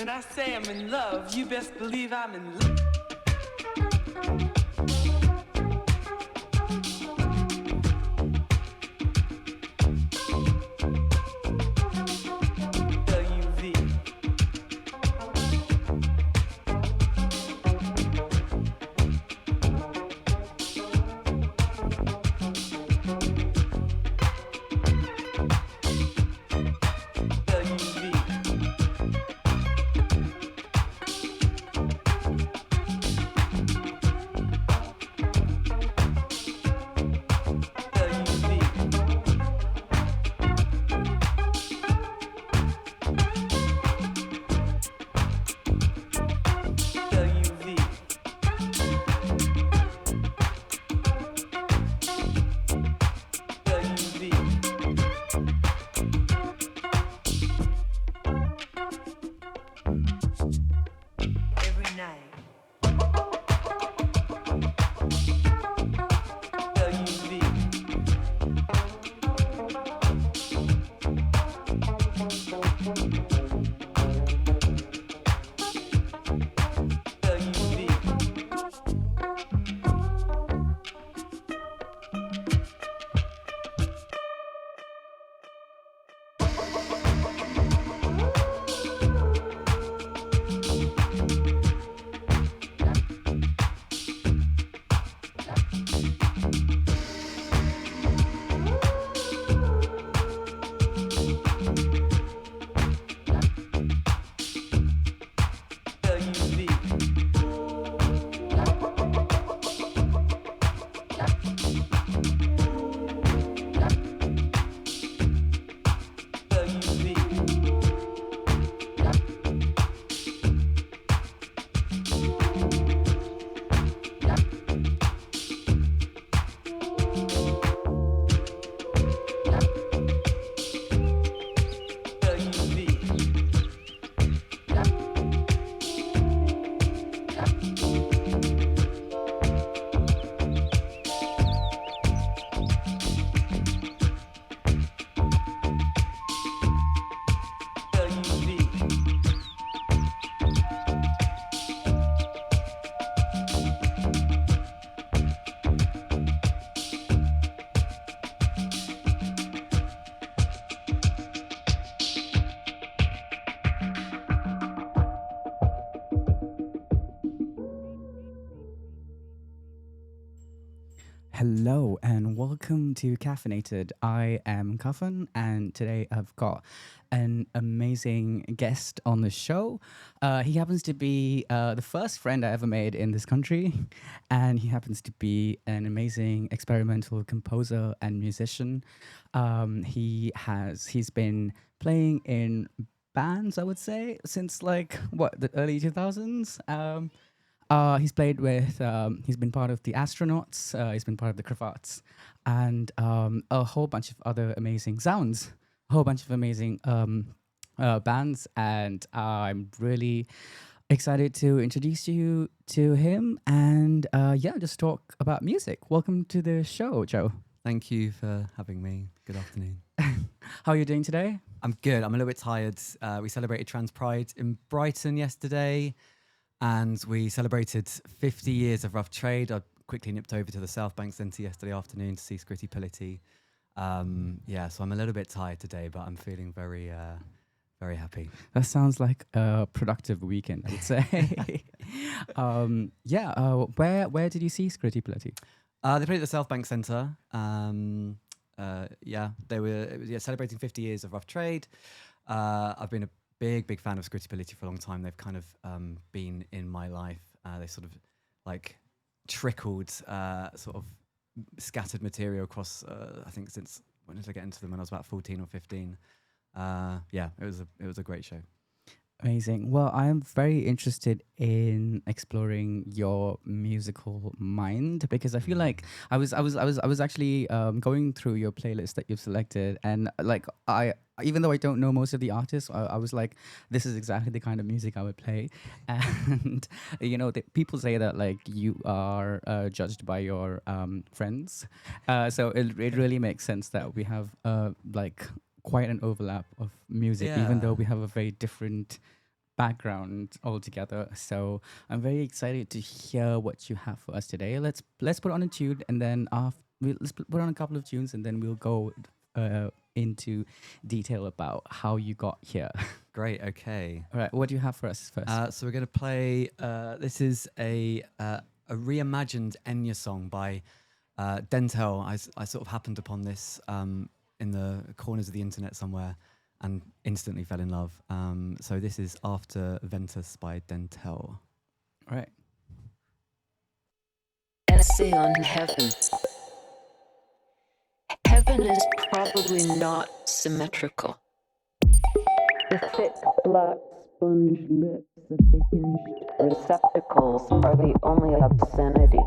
When I say I'm in love, you best believe I'm in love. Hello and welcome to Caffeinated. I am KAFN and today I've got an amazing guest on the show. He happens to be the first friend I ever made in this country, and he happens to be an amazing experimental composer and musician. He's been playing in bands, I would say, since like what, the early 2000s. He's been part of the Astronauts, he's been part of the Cravats, and a whole bunch of other amazing sounds, a whole bunch of amazing bands. And I'm really excited to introduce you to him and just talk about music. Welcome to the show, Joe. Thank you for having me. Good afternoon. How are you doing today? I'm good. I'm a little bit tired. We celebrated Trans Pride in Brighton yesterday, and we celebrated 50 years of Rough Trade. I quickly nipped over to the South Bank Centre yesterday afternoon to see Scritti Politti. So I'm a little bit tired today, but I'm feeling very, very happy. That sounds like a productive weekend, I would say. Where did you see Scritti Politti? They played at the South Bank Centre. They were celebrating 50 years of Rough Trade. I've been a big fan of Scritti Politti for a long time. They've kind of been in my life. They sort of like trickled sort of scattered material across, I think since, when did I get into them? When I was about 14 or 15. It was a great show. Amazing. Well, I am very interested in exploring your musical mind because I feel like I was actually going through your playlist that you've selected, and like even though I don't know most of the artists, I was like, this is exactly the kind of music I would play. And people say that like you are judged by your friends, so it really makes sense that we have like quite an overlap of music, even though we have a very different background altogether. So I'm very excited to hear what you have for us today. Let's put on a tune, and then let's put on a couple of tunes, and then we'll go into detail about how you got here. Great. Okay. All right. What do you have for us first? So we're going to play. This is a reimagined Enya song by Dentel. I sort of happened upon this in the corners of the internet somewhere and instantly fell in love. So this is After Ventus by Dentel. All right. Essay on heaven. Heaven is probably not symmetrical. The thick, black sponge lips of the hinged receptacles are the only obscenity.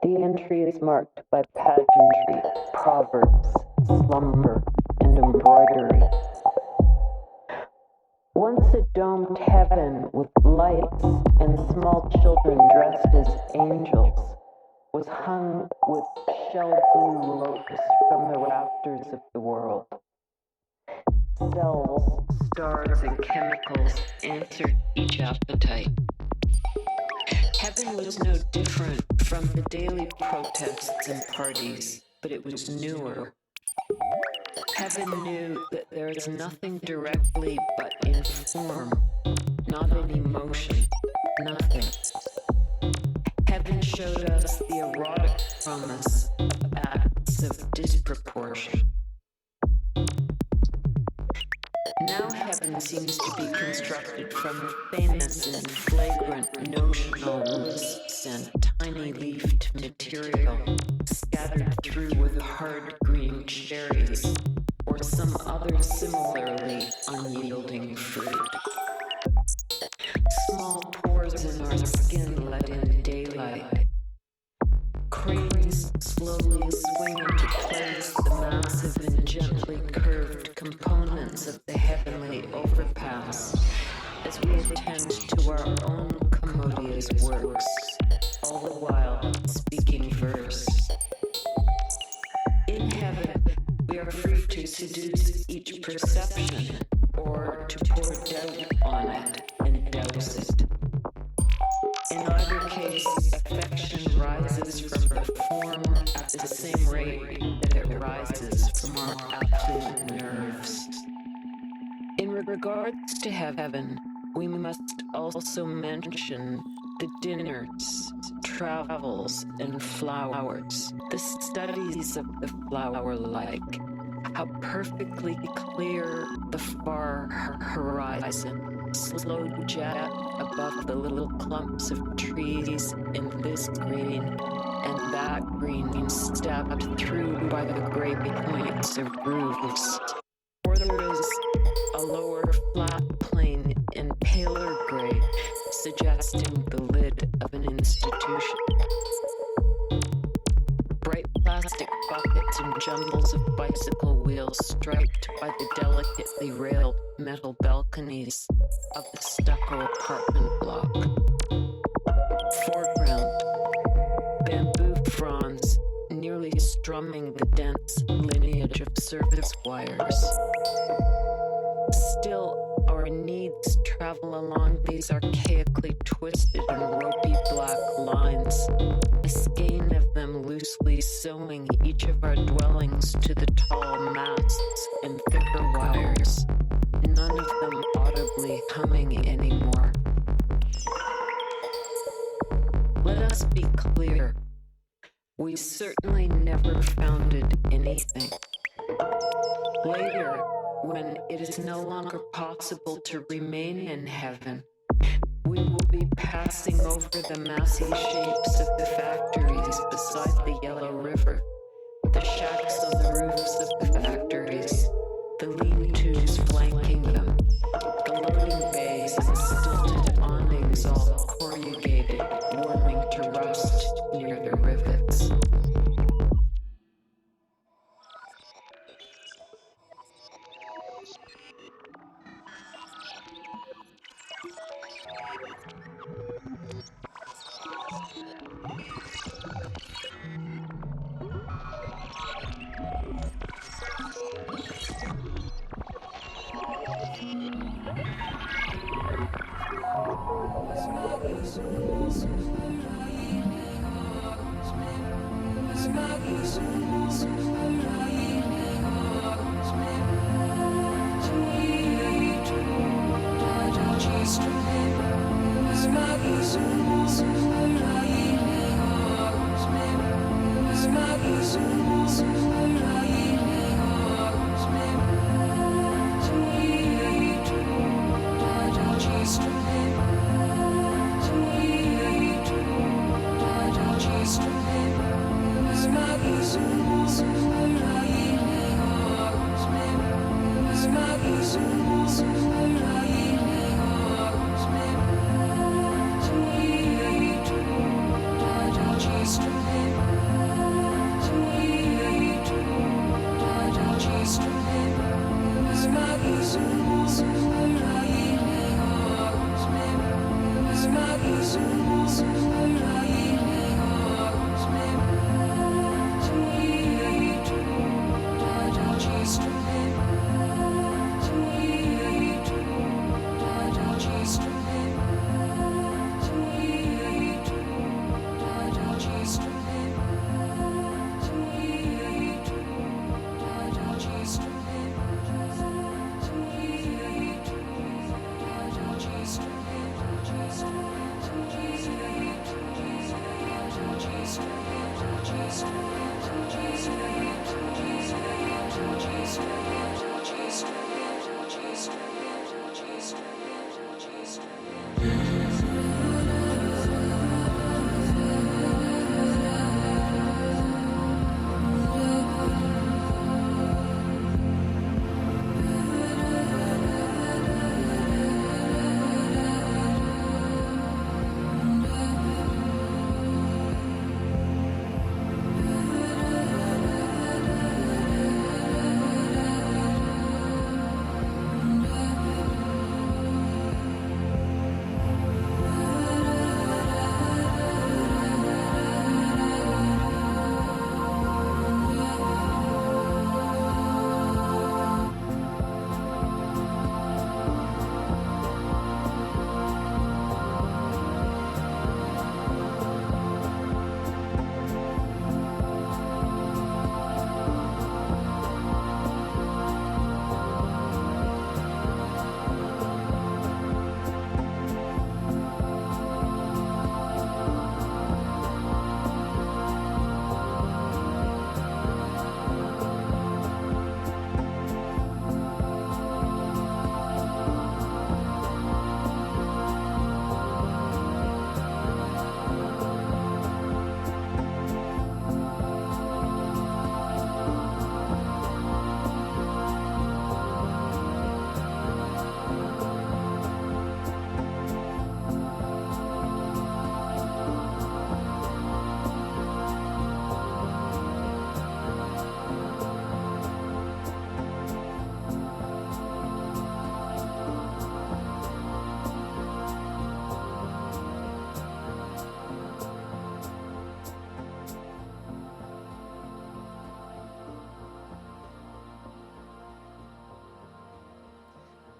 The entry is marked by pageantry, proverbs, slumber, and embroidery. Once a domed heaven with lights and small children dressed as angels was hung with shell blue lotus from the rafters of the world. Cells, stars, and chemicals answered each appetite. Heaven was no different from the daily protests and parties, but it was newer. Heaven knew that there is nothing directly but in form, not in emotion, nothing. Heaven showed us the erotic promise of acts of disproportion. Now heaven seems to be constructed from famous and flagrant notional lists and tiny-leafed material scattered through with hard green cherries or some other similarly unyielding fruit. Small pores in our skin let in daylight. Cranes slowly swing into place the massive and gently curved components of the heavenly overpass as we attend to our own commodious works, all the while speaking verse. In heaven, we are free to seduce each perception or to pour doubt on it and douse it. In either case, affection rises from the form at the same rate that it rises from our affluent nerves. In regards to heaven, we must also mention the dinners, travels, and flowers, the studies of the flower-like, how perfectly clear the far horizon, slow jet above the little clumps of trees in this green and that green, stabbed through by the gray points of roofs. Or there is a lower flat plane in paler gray, suggesting the lid of an institution. Bright plastic buckets and jumbles of bicycle wheels striped by the delicately railed metal balconies of the stucco apartment block. Foreground, bamboo fronds nearly strumming the dense lineage of service wires. Still, our needs travel along these archaically twisted and ropey black lines, a skein of them loosely sewing each of our dwellings to the tall masts and thicker wires, none of them audibly humming anymore. Let us be clear. We certainly never founded anything. Later, when it is no longer possible to remain in heaven, we will be passing over the massy shapes of the factories beside the Yellow River, the shacks on the roofs of the factories, the lean-tos flanking them, the loading bays and stilted awnings all corrugated, warming to rust near the rivets. Smack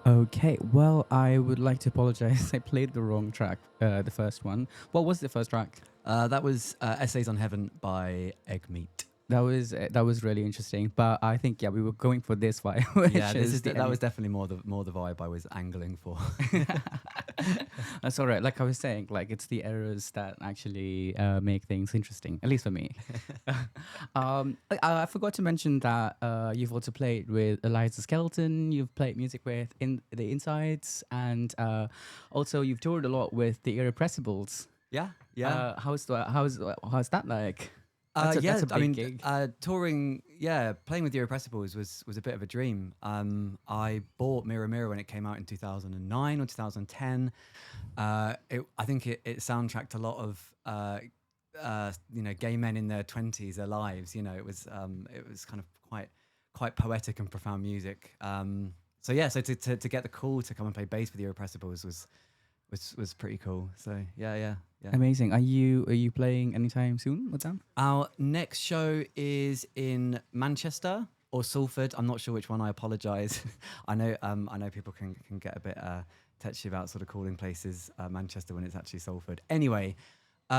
Okay, well, I would like to apologize. I played the wrong track, the first one. What was the first track? That was Essays on Heaven by Egg Meat. That was really interesting, but I think we were going for this vibe. which Yeah, is that was definitely more the vibe I was angling for. That's all right. Like I was saying, like it's the errors that actually make things interesting, at least for me. I forgot to mention that you've also played with Eliza Skelton. You've played music with In the Insides, and also you've toured a lot with the Irrepressibles. Yeah, yeah. How's that like? That's a big gig. Touring, playing with the Irrepressibles was a bit of a dream. I bought Mirror Mirror when it came out in 2009 or 2010. I think it soundtracked a lot of gay men in their 20s, their lives. It was kind of quite poetic and profound music. So to get the call to come and play bass with the Irrepressibles was pretty cool. So yeah. Amazing. Are you playing anytime soon with them? Our next show is in Manchester or Salford. I'm not sure which one. I apologise. I know people can get a bit touchy about sort of calling places Manchester when it's actually Salford. Anyway,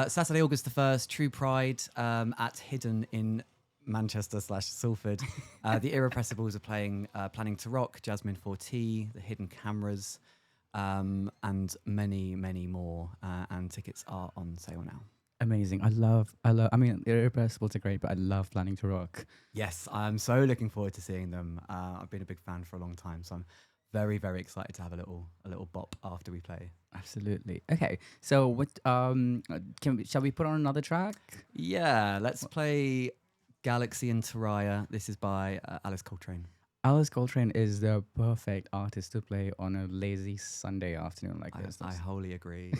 Saturday, August the 1st, True Pride at Hidden in Manchester/Salford. The Irrepressibles are playing Planning to Rock, Jasmine 4T, The Hidden Cameras, and many, many more. And tickets are on sale now. Amazing. I mean, Irrepressibles are great, but I love Planning to Rock. Yes, I'm so looking forward to seeing them. I've been a big fan for a long time, so I'm very, very excited to have a little bop after we play. Absolutely. Okay. So what shall we put on another track? Yeah, let's play Galaxy and Taraya. This is by Alice Coltrane. Alice Coltrane is the perfect artist to play on a lazy Sunday afternoon like this. I wholly agree.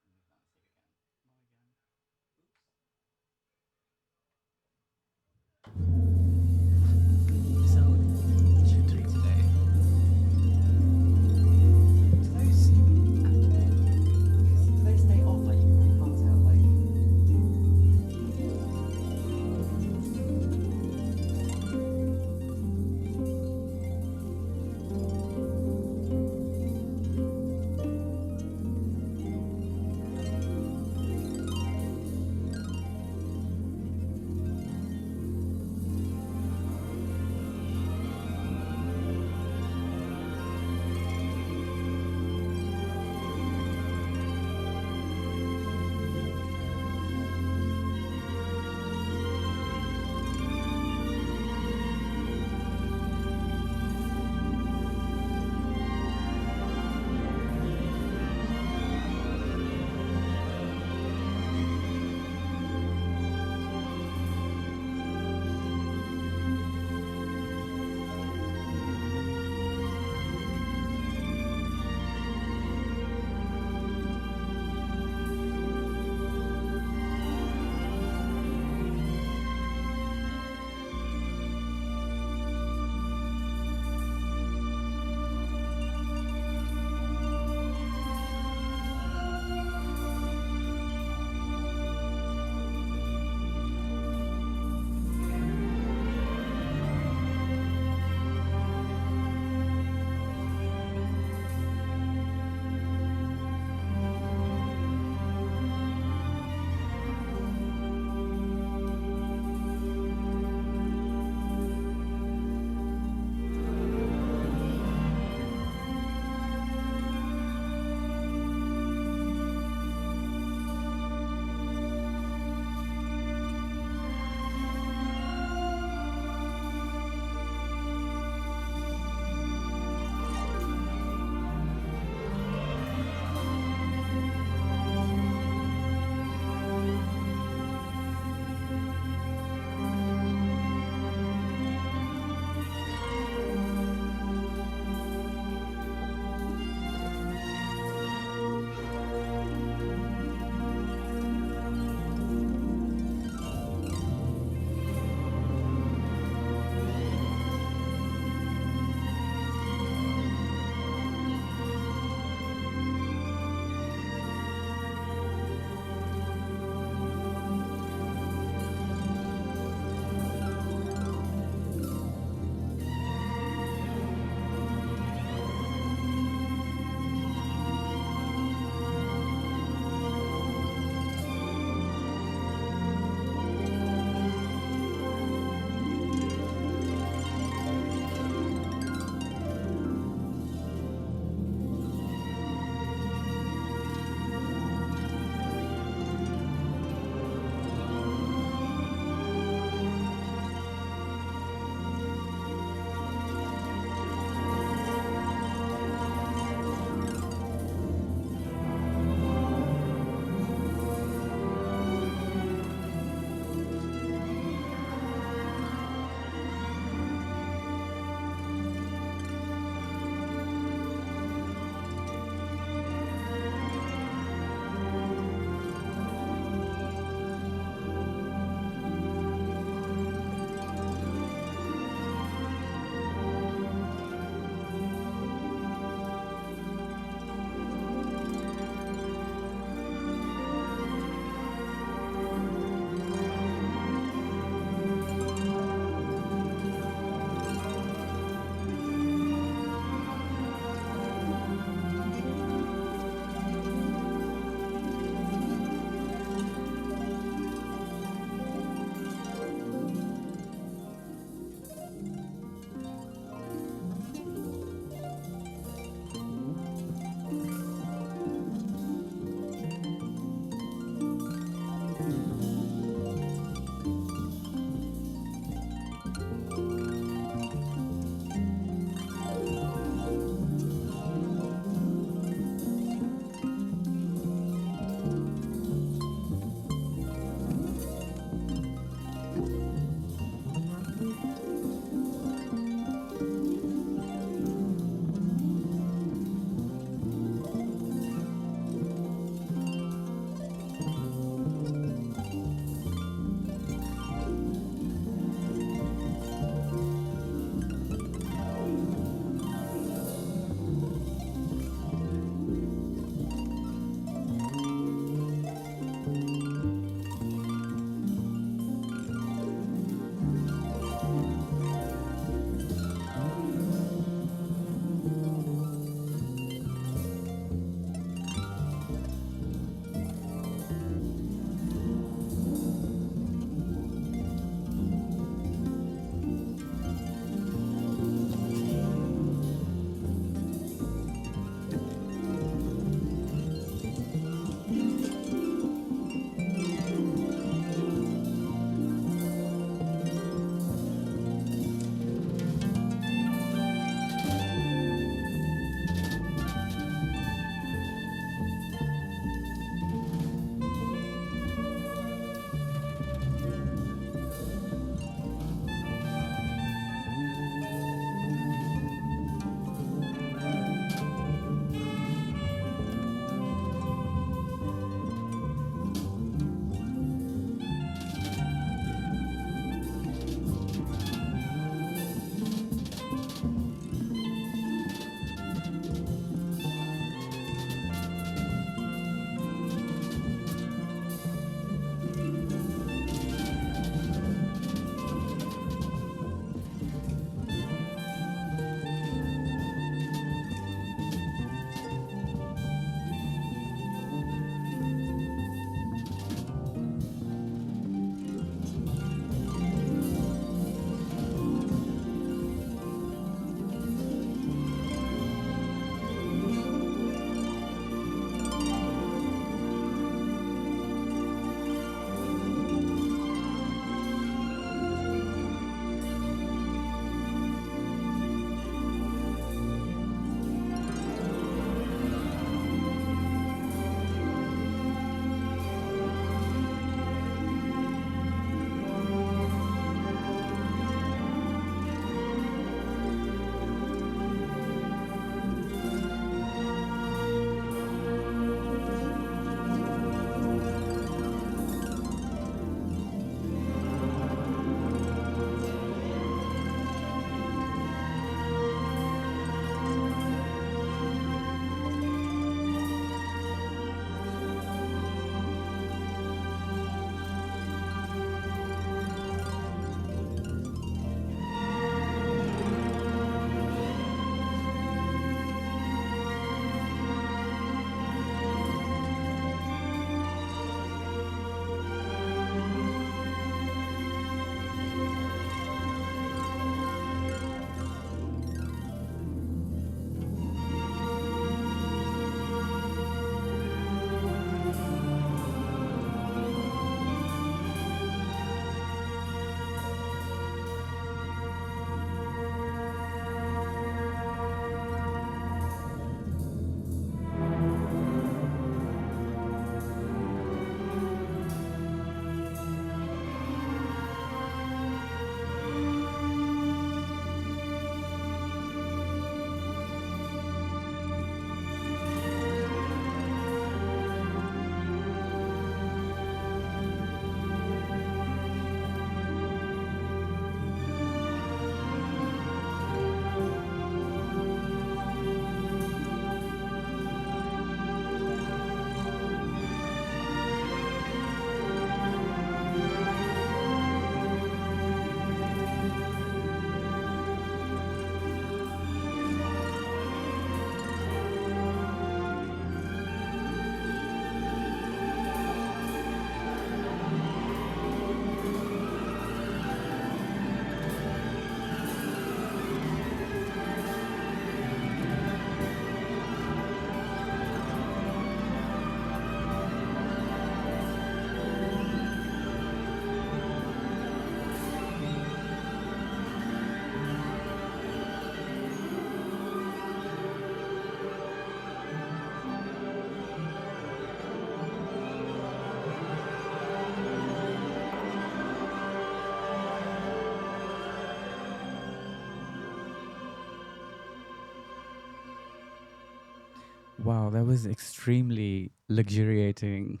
Wow, that was extremely luxuriating.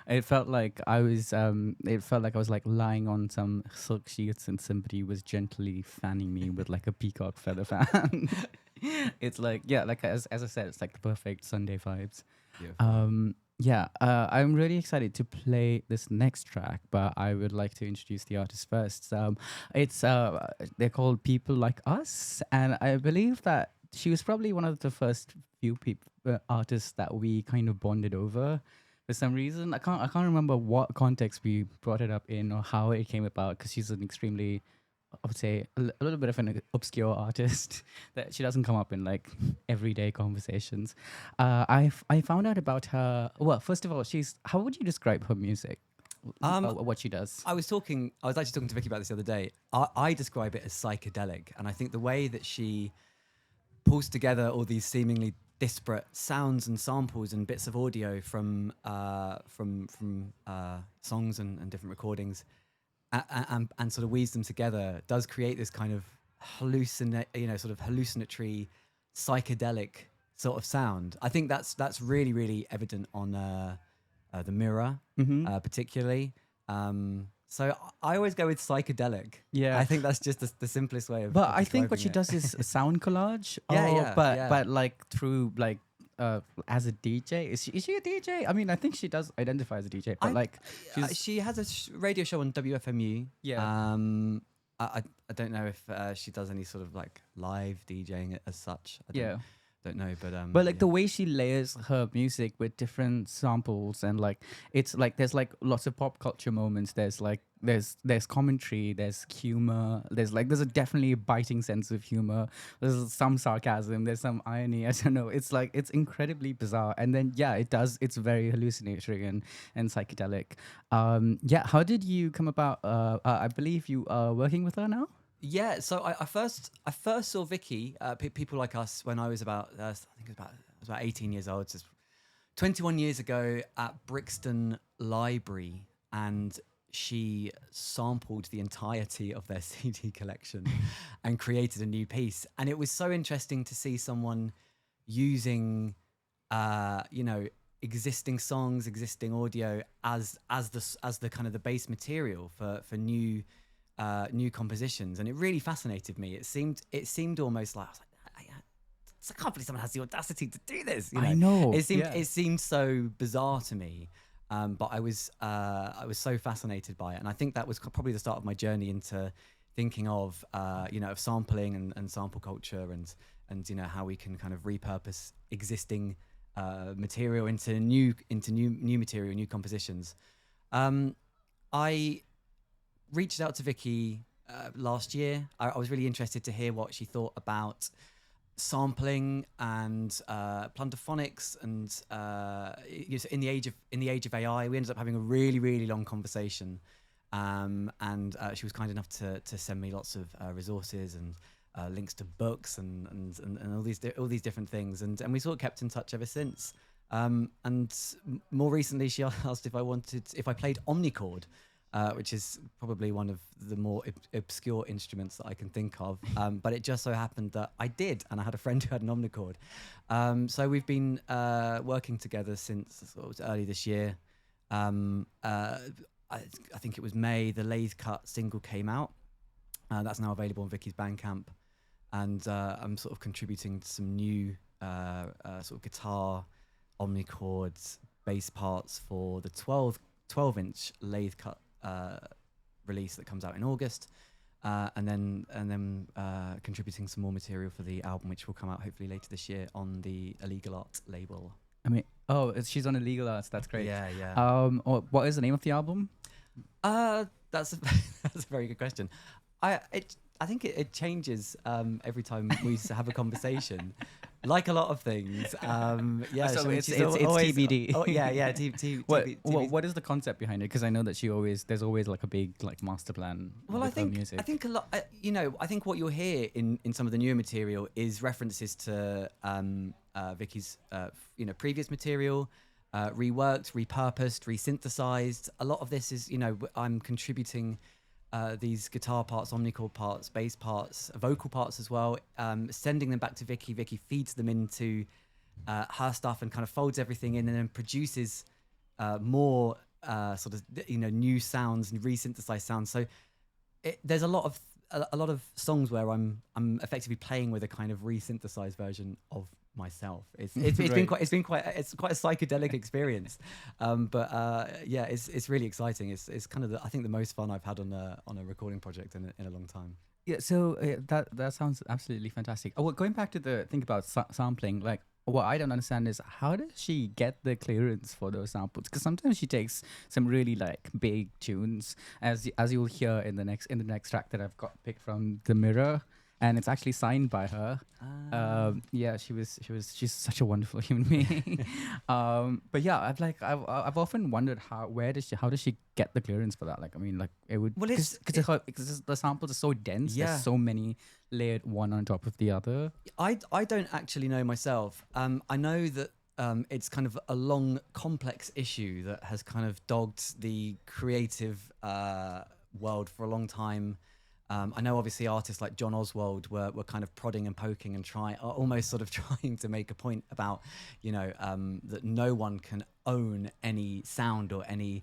It felt like I was like lying on some silk sheets and somebody was gently fanning me with like a peacock feather fan. It's like, yeah, like as I said, it's like the perfect Sunday vibes. Beautiful. Yeah, I'm really excited to play this next track, but I would like to introduce the artist first. It's they're called People Like Us, and I believe that she was probably one of the first few people artists that we kind of bonded over. For some reason, I can't remember what context we brought it up in or how it came about, because she's an extremely, I would say, a little bit of an obscure artist that she doesn't come up in like everyday conversations. I found out about her. Well, first of all, she's. How would you describe her music? What she does? I was actually talking to Vicky about this the other day. I describe it as psychedelic, and I think the way that she pulls together all these seemingly disparate sounds and samples and bits of audio from songs and different recordings, and sort of weaves them together, does create this kind of sort of hallucinatory, psychedelic sort of sound. I think that's really really evident on the Mirror, particularly. So I always go with psychedelic. Yeah. I think that's just the simplest way of. But of I think what she describing does is a sound collage. Yeah, yeah, But yeah. like through like as a DJ. Is she a DJ? I mean, I think she does identify as a DJ, but like she has a radio show on WFMU. Yeah. I don't know if she does any sort of like live DJing as such. Don't know, But like yeah. the way she layers her music with different samples, and like it's like there's like lots of pop culture moments. There's like there's commentary, there's humor, there's a definitely biting sense of humor. There's some sarcasm, there's some irony. I don't know. It's like it's incredibly bizarre, and then yeah, it's very hallucinatory and psychedelic. Yeah, how did you come about? I believe you are working with her now. Yeah, so I first saw Vicky, People Like Us, when I was about I think I was about 18 years old, so 21 years ago at Brixton Library, and she sampled the entirety of their CD collection and created a new piece. And it was so interesting to see someone using, existing songs, existing audio as the kind of the base material for new compositions, and it really fascinated me. It seemed almost like I can't believe someone has the audacity to do this. I know. It seemed so bizarre to me, but I was so fascinated by it, and I think that was probably the start of my journey into thinking of of sampling and sample culture, and how we can kind of repurpose existing material into new material, new compositions. I reached out to Vicky last year. I was really interested to hear what she thought about sampling and plunderphonics, and in the age of AI. We ended up having a really really long conversation, and she was kind enough to send me lots of resources and links to books and all these different things, and we sort of kept in touch ever since. And more recently, she asked if I played omnichord, which is probably one of the more obscure instruments that I can think of. But it just so happened that I did, and I had a friend who had an omnichord. So we've been working together since early this year. I think it was May, the Lathe Cut single came out. That's now available on Vicky's Bandcamp. And I'm sort of contributing to some new sort of guitar, omnichords, bass parts for the 12-inch Lathe Cut release that comes out in August, and then contributing some more material for the album, which will come out hopefully later this year on the Illegal Art label. I mean, she's on Illegal Arts. That's great. Yeah. What is the name of the album? That's a very good question. I think it changes every time we have a conversation, like a lot of things. Yeah, So it's always, TBD. Oh yeah. What is the concept behind it? Because I know that there's always like a big like master plan. Well, with her music. I think a lot. I think what you'll hear in some of the newer material is references to Vicky's previous material, reworked, repurposed, resynthesized. A lot of this is I'm contributing these guitar parts, omnichord parts, bass parts, vocal parts as well, sending them back to Vicky. Vicky feeds them into her stuff and kind of folds everything in and then produces more sort of new sounds and re-synthesized sounds. So there's a lot of songs where I'm effectively playing with a kind of re-synthesized version of myself. It's been quite a psychedelic experience. Yeah, it's really exciting. It's kind of I think the most fun I've had on a recording project in a long time. Yeah, so that sounds absolutely fantastic. Oh, well, going back to the thing about sampling, like what I don't understand is how does she get the clearance for those samples? Because sometimes she takes some really like big tunes, as you'll hear in the next track that I've got picked from The Mirror, and it's actually signed by her. Yeah, she's such a wonderful human being. But yeah, I've often wondered how does she get the clearance for that? Like, I mean, like it would because the samples are so dense. Yeah. There's so many layered one on top of the other. I don't actually know myself. I know that it's kind of a long, complex issue that has kind of dogged the creative world for a long time. I know obviously artists like John Oswald were kind of prodding and poking and almost sort of trying to make a point about, that no one can own any sound or any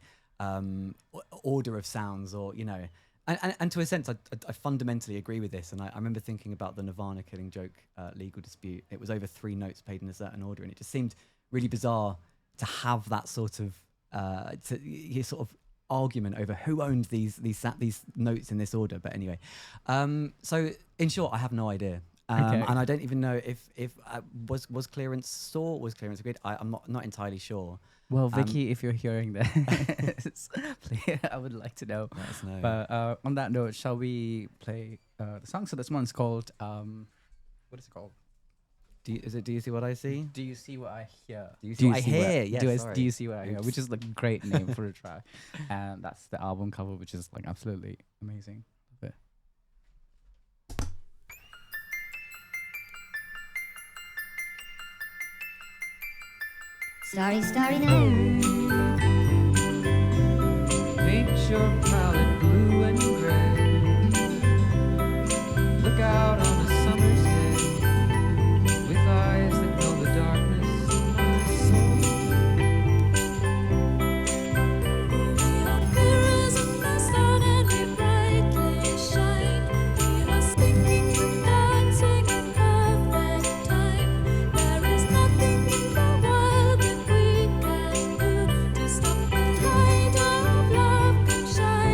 order of sounds or, and to a sense, I fundamentally agree with this. And I remember thinking about the Nirvana Killing Joke legal dispute. It was over 3 notes paid in a certain order. And it just seemed really bizarre to have that sort of, argument over who owned these notes in this order. But anyway, so in short, I have no idea. And I don't even know if was clearance sought, was clearance agreed. I'm not entirely sure. Well, Vicky, if you're hearing this, I would like to know. Let us know. But on that note, shall we play the song? So this one's called what is it called? Do you see what I see? Do you see what I hear? Do you see what I hear? Yes, do you see what I hear? Which is like a great name for a track, and that's the album cover, which is like absolutely amazing. Love it. Starry, starry night. Paint your palette blue and gray. Look out on a summer's day with eyes that know the darkness of my soul. We are mirrors in the sun and we brightly shine. We are singing and dancing in perfect time. There is nothing in the world that we can do to stop the light of love from shining.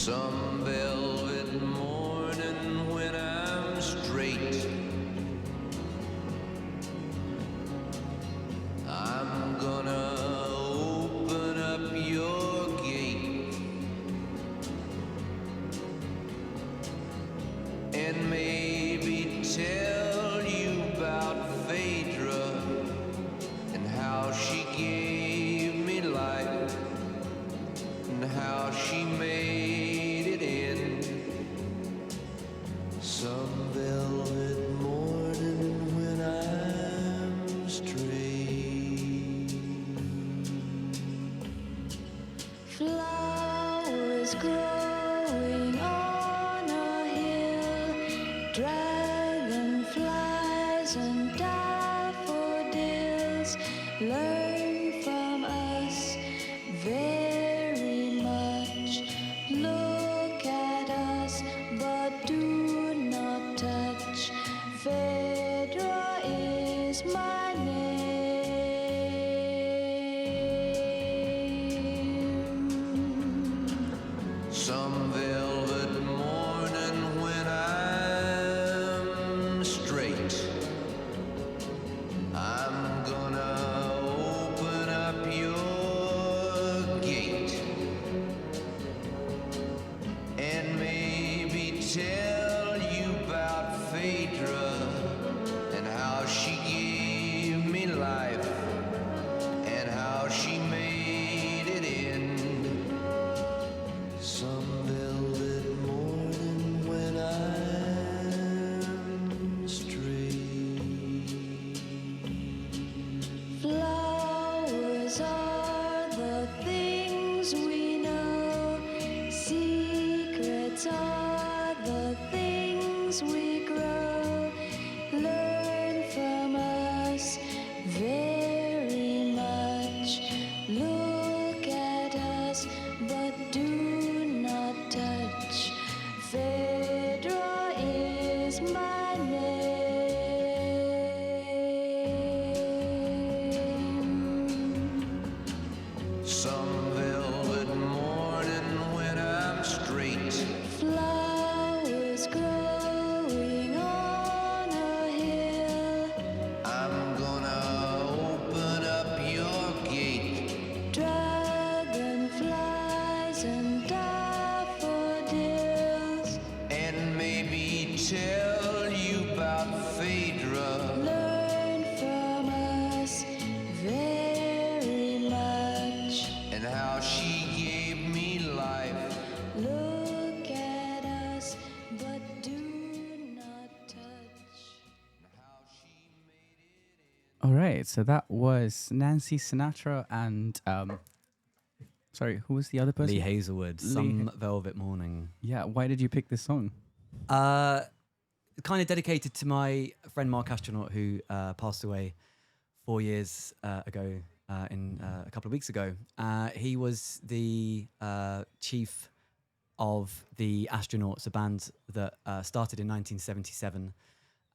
Some velvet morning when I'm straight, I'm gonna open up your gate and maybe tell you about Phaedra and how she gave me life and how she made it in some velvet morning when I'm straight. Flowers growing on a hill, dragonflies and daffodils learn from us very much. Look at us, but do not touch. Phaedra is my name. Some velvet morning when I'm straight, I'm gonna open up your gate and maybe tell you about Phaedra and how she gave me life and how she made it in some velvet morning when I'm straight. Flowers are the things we know. Secrets are the things we grow. Learn from us very much. Look at us, but do not touch. Phaedra is my name. Some velvet morning when I'm straight, Flowers growing on a hill, I'm gonna open up your gate dragonflies and daffodils and maybe tell you about Phaedra learn from us very much. and how she gave me life. Look at us, but do not touch. All right, so that was Nancy Sinatra and sorry, who was the other person? Lee Hazelwood, Lee Some Velvet Morning. Yeah, why did you pick this song? Kind of dedicated to my friend Mark Astronaut, who passed away 4 years ago, in a couple of weeks ago. He was the chief of the Astronauts, a band that started in 1977,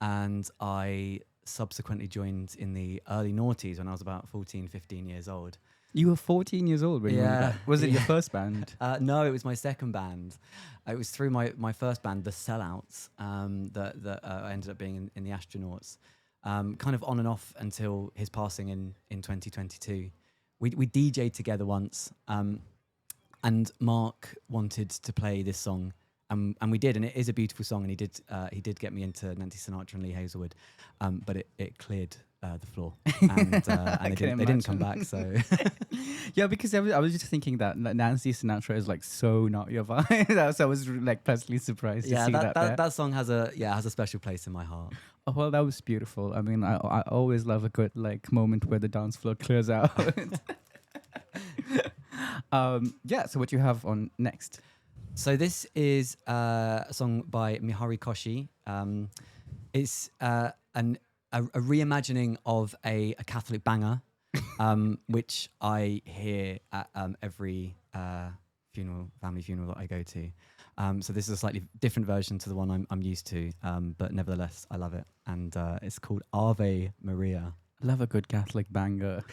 and I subsequently joined in the early noughties when I was about 14, 15 years old. You were 14 years old when you were in Yeah, that. Was it your yeah. first band? No, it was my second band. It was through my first band, The Sellouts, that I ended up being in the Astronauts, kind of on and off until his passing in 2022. We DJ'd together once, and Mark wanted to play this song, and we did, and it is a beautiful song, and he did get me into Nancy Sinatra and Lee Hazelwood, but it cleared the floor, and they didn't come back. So Yeah, because I was just thinking that Nancy Sinatra is like so not your vibe. So I was like pleasantly surprised to yeah, see that. there. that song has a special place in my heart. Oh, well, that was beautiful. I mean, I always love a good like moment where the dance floor clears out. Yeah. So what do you have on next? So this is a song by Mihari Koshi. It's a reimagining of a Catholic banger, which I hear at every family funeral that I go to. So this is a slightly different version to the one I'm used to, but nevertheless, I love it. And it's called Ave Maria. Love a good Catholic banger.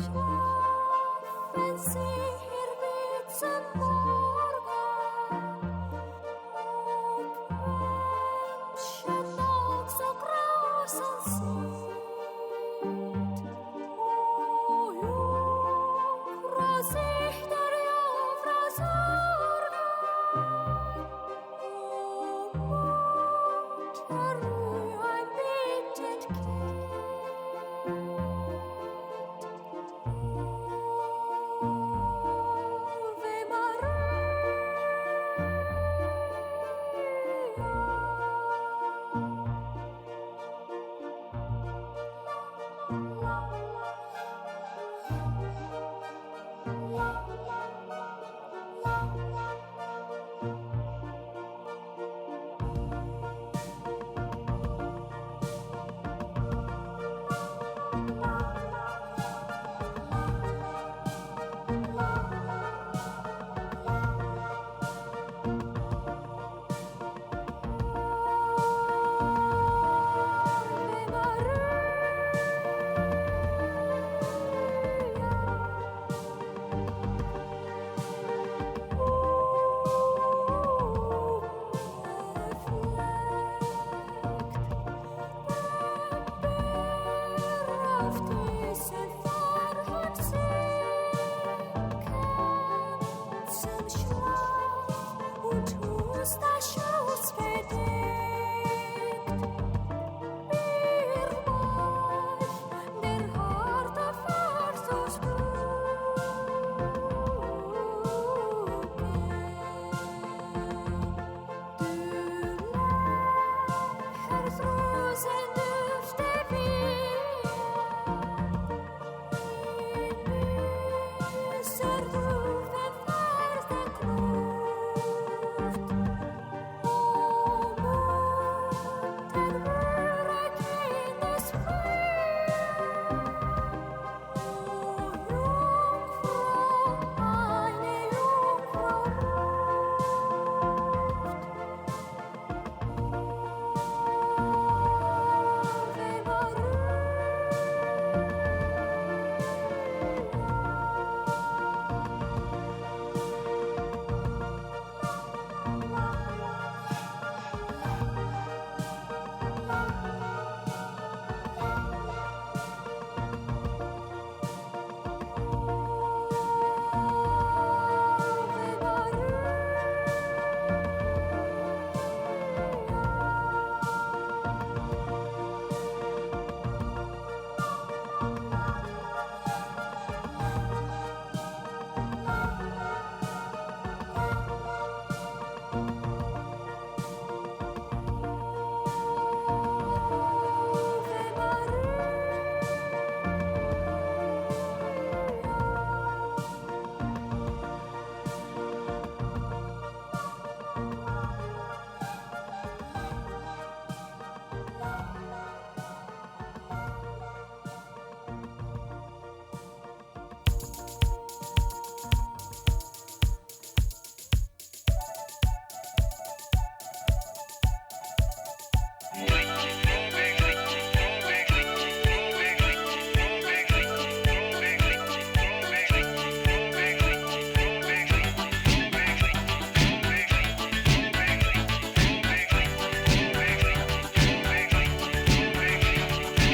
Schlafen Sie hier mit zum Morgen, Menschen noch so grausam sind. O Jungfrau, Sichter, Jungfrau, Sorge, o Mutter, ein bittet Kind. Ave auf diesen Vorhang sinken zum Schlaf und tust das Schoß bedeckt. Mir weich der harte Versus Rosen dufte Ser dufen färs den Kluft. O Mutter, våra Kindes frid. O Jungfrau, eine Jungfrau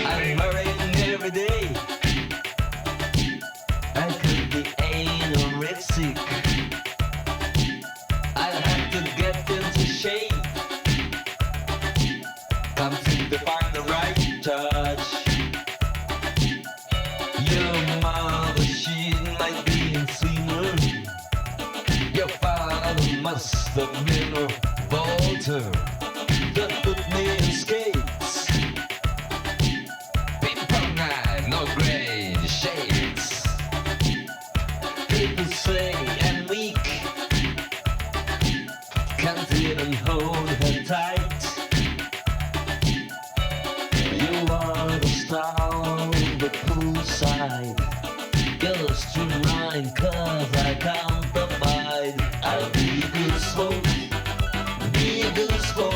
I'm worrying every day. I could be anorexic. I'll have to get into shape. Come to find the right touch. Your mother, she might be insane. Your father must have been a vaulter. Don't put me in skates. Ping-pong eye, no gray shades. People say I'm weak. Can't even hold her tight. You are the star on the poolside. Goes to mine 'cause I can't abide. I'll be a good sport. Be a good sport.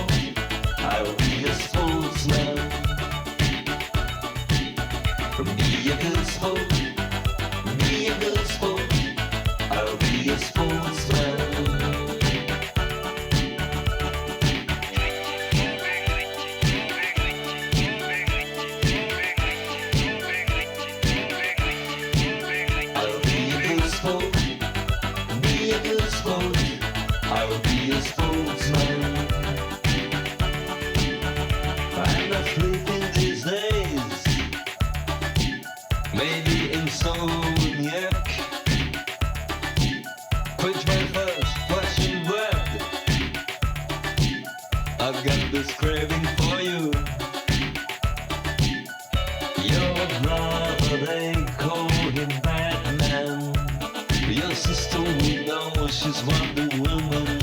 I've got this craving for you. Your brother, they call him Batman. Your sister, we know she's Wonder Woman.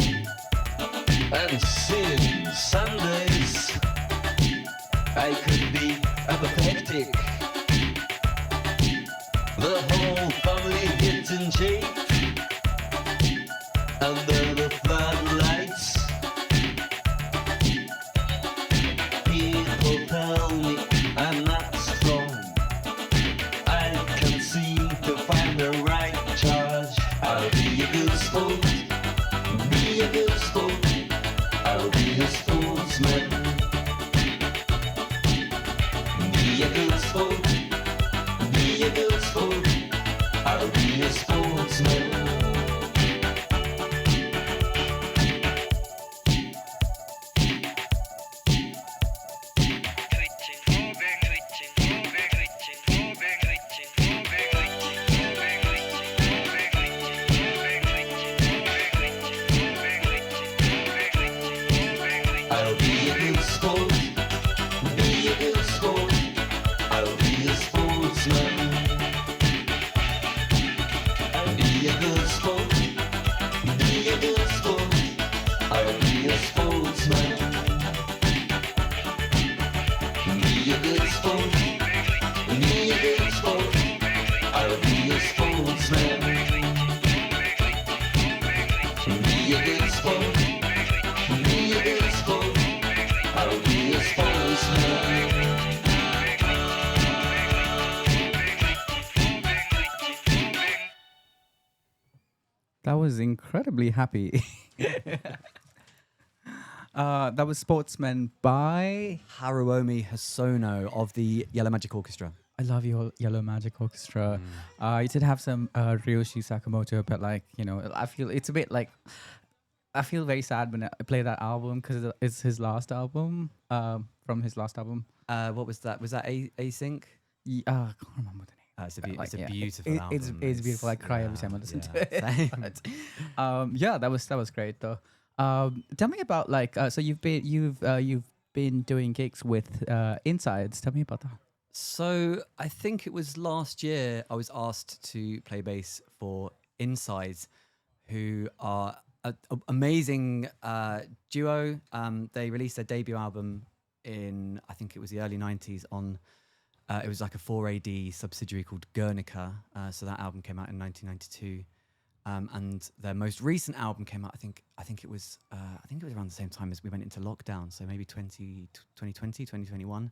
And sin Sundays, I could be apathetic. The whole family gets in shape under the floodlights. People tell me I'm not strong. I can't seem to find the right charge. I'll be a good sport, be a good sport. I'll be a sportsman. Be a good sport, be a good sport. I'll be a sportsman. I'll be a good sport, be a good sport. I'll be a sportsman. Be a good sport, be a good sport. I'll be a sportsman. Be a good sport, be a good sport. I'll be a sportsman. Be a good sport, be a good sport. I'll be a sportsman. That was incredibly happy. That was Sportsman by. Haruomi Hosono of the Yellow Magic Orchestra. I love your Yellow Magic Orchestra. You did have some Ryoshi Sakamoto, but like, you know, I feel it's a bit like, I feel very sad when I play that album because it's his last album, from his last album. What was that? Was that Async? I can't remember the name. It's a, But, like, it's a yeah, beautiful it- album. it's beautiful. I cry every time I listen to it. same. But, yeah, that was great though. Tell me about like, so you've been doing gigs with Insides. Tell me about that. So I think it was last year I was asked to play bass for Insides, who are an amazing duo. They released their debut album in, I think it was the early 90s on, it was like a 4AD subsidiary called Guernica. So that album came out in 1992. And their most recent album came out, I think it was around the same time as we went into lockdown. So maybe 2020, 2021.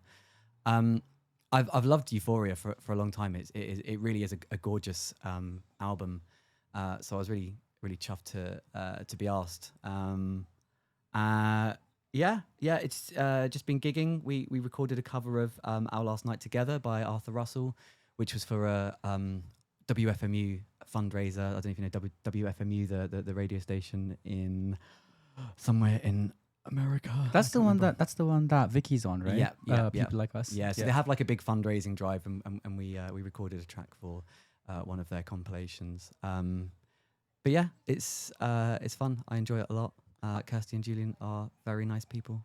I've loved Euphoria for a long time. It really is a gorgeous album. So I was really chuffed to be asked. It's just been gigging. We recorded a cover of Our Last Night Together by Arthur Russell, which was for a WFMU fundraiser. I don't know if you know WFMU, the radio station in somewhere in America. That's the one that Vicky's on, right? Yeah, People Like Us. Yeah, so they have like a big fundraising drive, and we recorded a track for one of their compilations. But yeah, it's fun. I enjoy it a lot. Kirsty and Julian are very nice people.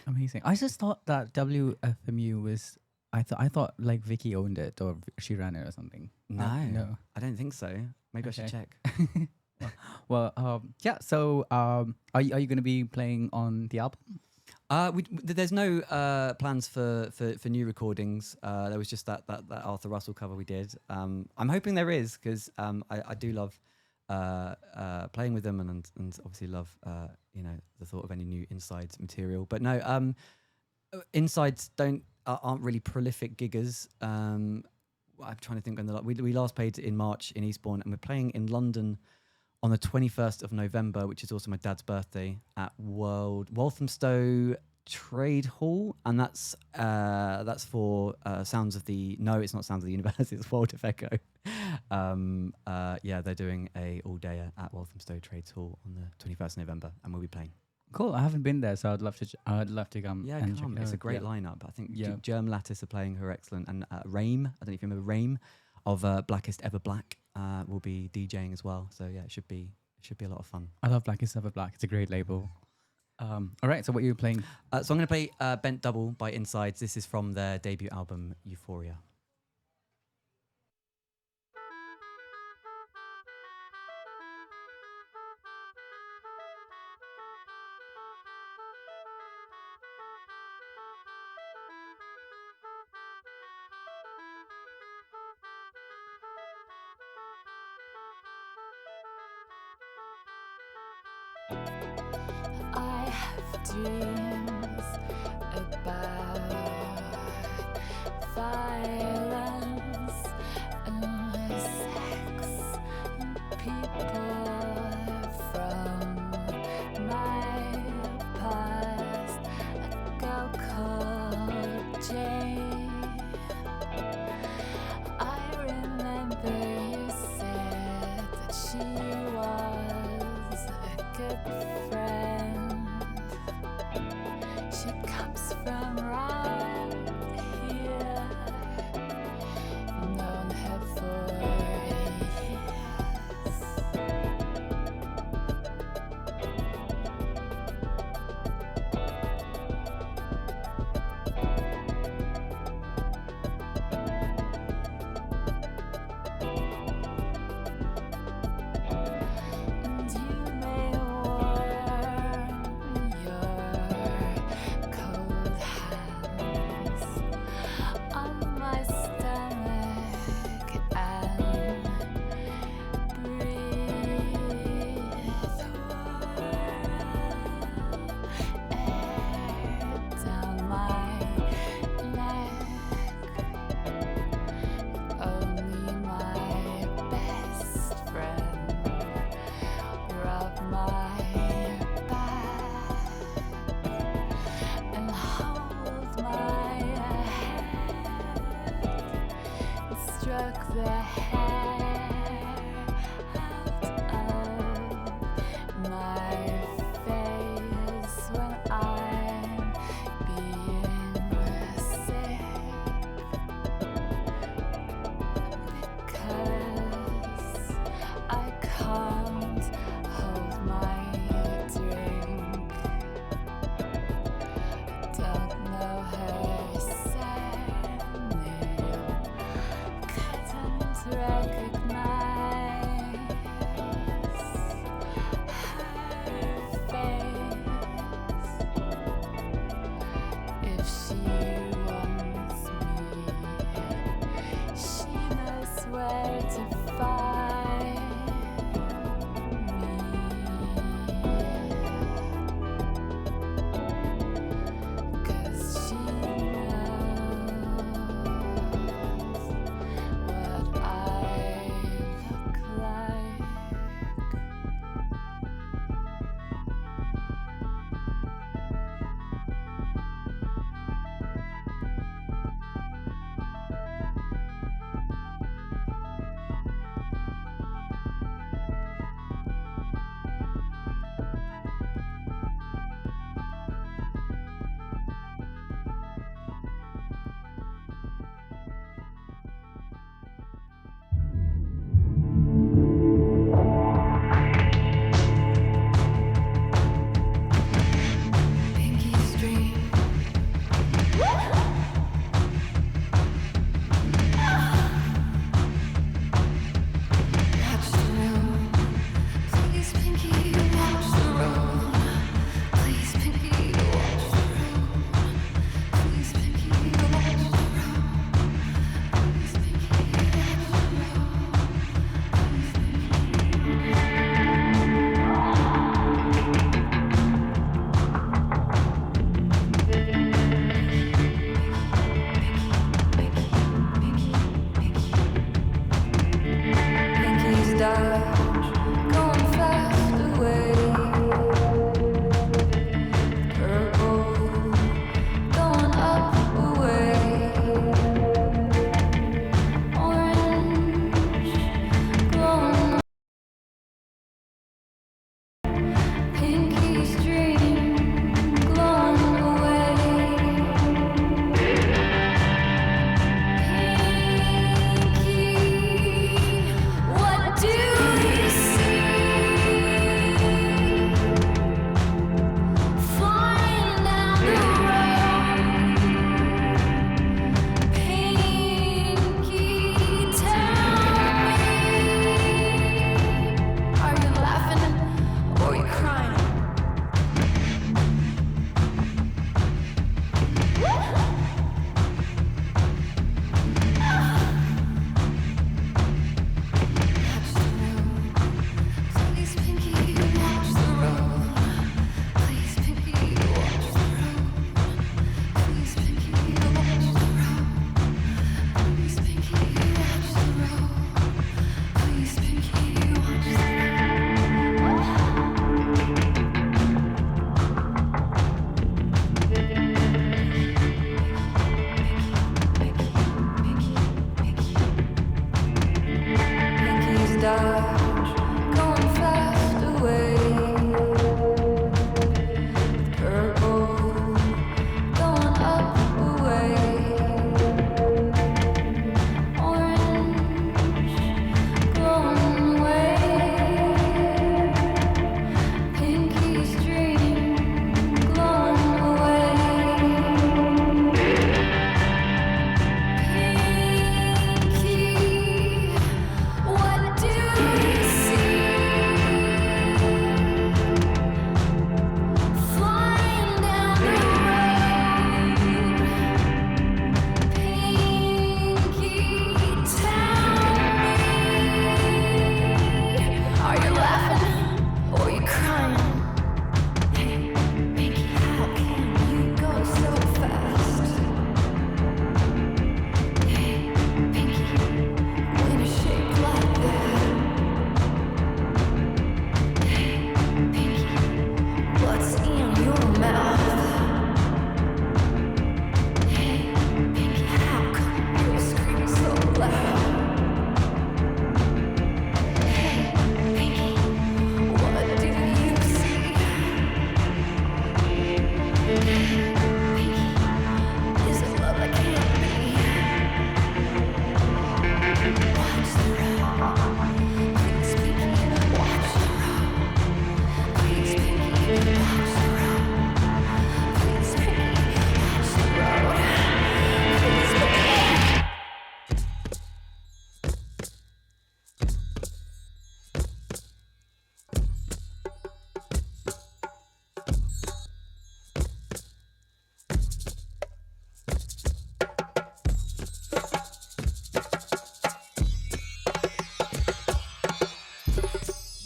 Amazing. I just thought that WFMU was. I thought like Vicky owned it or she ran it or something. No, I don't think so. Maybe I should Okay. check. Well, yeah. So, are you going to be playing on the album? There's no plans for new recordings. There was just that Arthur Russell cover we did. I'm hoping there is, because I do love playing with them, and obviously love the thought of any new Insides material. But no, Insides aren't really prolific giggers. I'm trying to think when we last played in March in Eastbourne, and we're playing in London on the 21st of November, which is also my dad's birthday, at Walthamstow Trade Hall, and that's for Sounds of the... No, it's not Sounds of the Universe, it's World of Echo. They're doing a all-dayer at Walthamstow Trades Hall on the 21st of November, and we'll be playing. Cool. I haven't been there, so I'd love to come. Yeah, and come. check it It's a out. great Yeah. lineup. I think Yeah. Germ Lattice are playing, who are excellent, and Rame, I don't know if you remember Rame, of Blackest Ever Black, will be DJing as well. So yeah, it should be a lot of fun. I love Black is Never Black. It's a great label. All right. So what are you playing? So I'm going to play Bent Double by Insides. This is from their debut album, Euphoria. I have dreams about violence and sex and people from my past. A girl called Jane. I remember you said that she was a good friend. She comes from round here. Known her for years. And you may warm your cold hand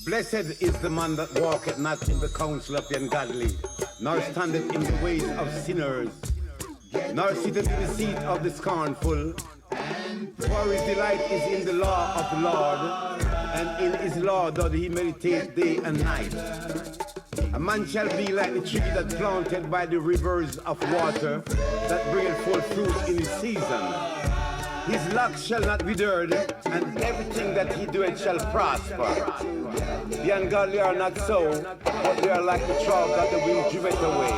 Blessed is the man that walketh not in the counsel of the ungodly, nor standeth in the ways of sinners, nor sitteth in the seat of the scornful. For his delight is in the law of the Lord, and in his law doth he meditate day and night. A man shall be like the tree that planted by the rivers of water, that bringeth forth fruit in his season. His locks shall not be withered, and everything that he doeth shall prosper. The ungodly are not so, but they are like the trough that the wind driveth away.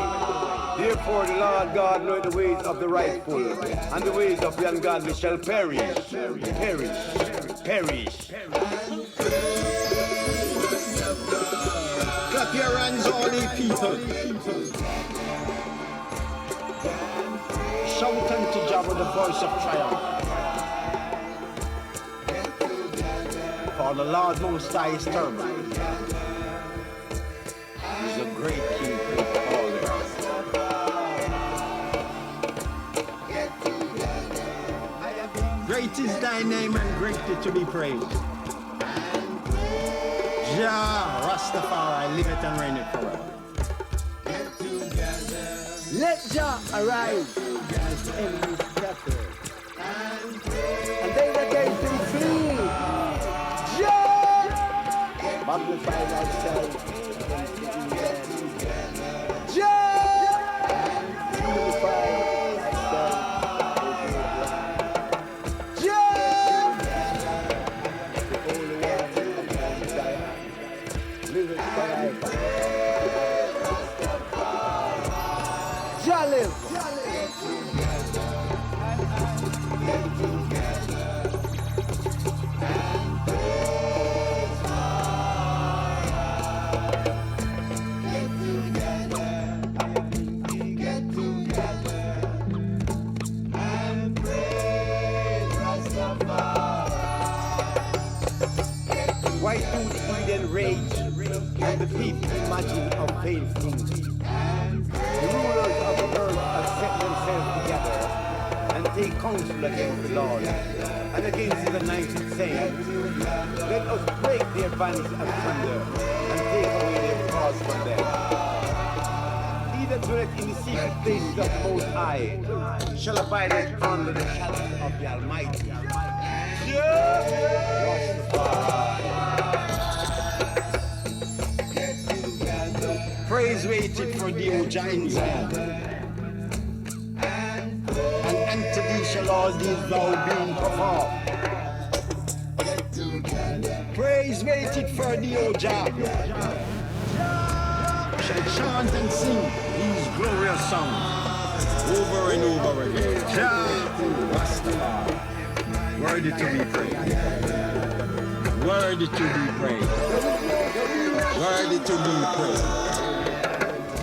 Therefore the Lord God knoweth the ways of the rightful, and the ways of the ungodly shall perish. Perish. Clap your hands, all ye people. Shout unto Jah with the voice of triumph. For the Lord Most High is terrible. He's a great king over all the earth. Great is thy name and greatly to be praised. Jah Rastafari liveth and reigneth forever. Let Jah arise as the enemies scattered, and they that hate him flee. Jah magnify thyself against the evil. Jah unify thyself with your blood. Jah the Holy One of Zion liveth forever. Jah live. Why do the Eden rage, and the people imagine of vain things? The rulers of the earth have set themselves together, and take counsel against the Lord, and against his anointed, saying, let us break their bands asunder, and take away their cause from them. He that dwelleth in the secret places of the Most High shall abide under the shadow of the Almighty. Praise waited for thee, O Jah in Zion. And unto thee shall all these vows be performed. Praise waited for thee, O Jah. Shall chant and sing these glorious songs over and over again. Jah Rastafari, worthy to be praised. Worthy to be praised. Worthy to be praised.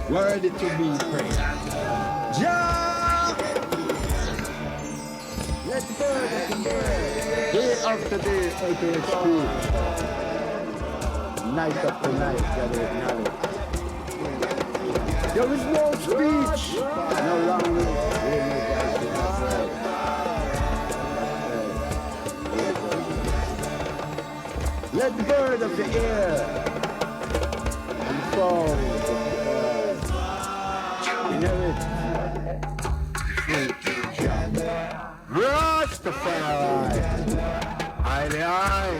Worthy to be praised. Jah! Let's burn. Day after day, I can speak. Night after night, gather knowledge. There is no speech, no language. Let the bird of the air and fall of the earth inherit fruit Jah. Rastafari, aye.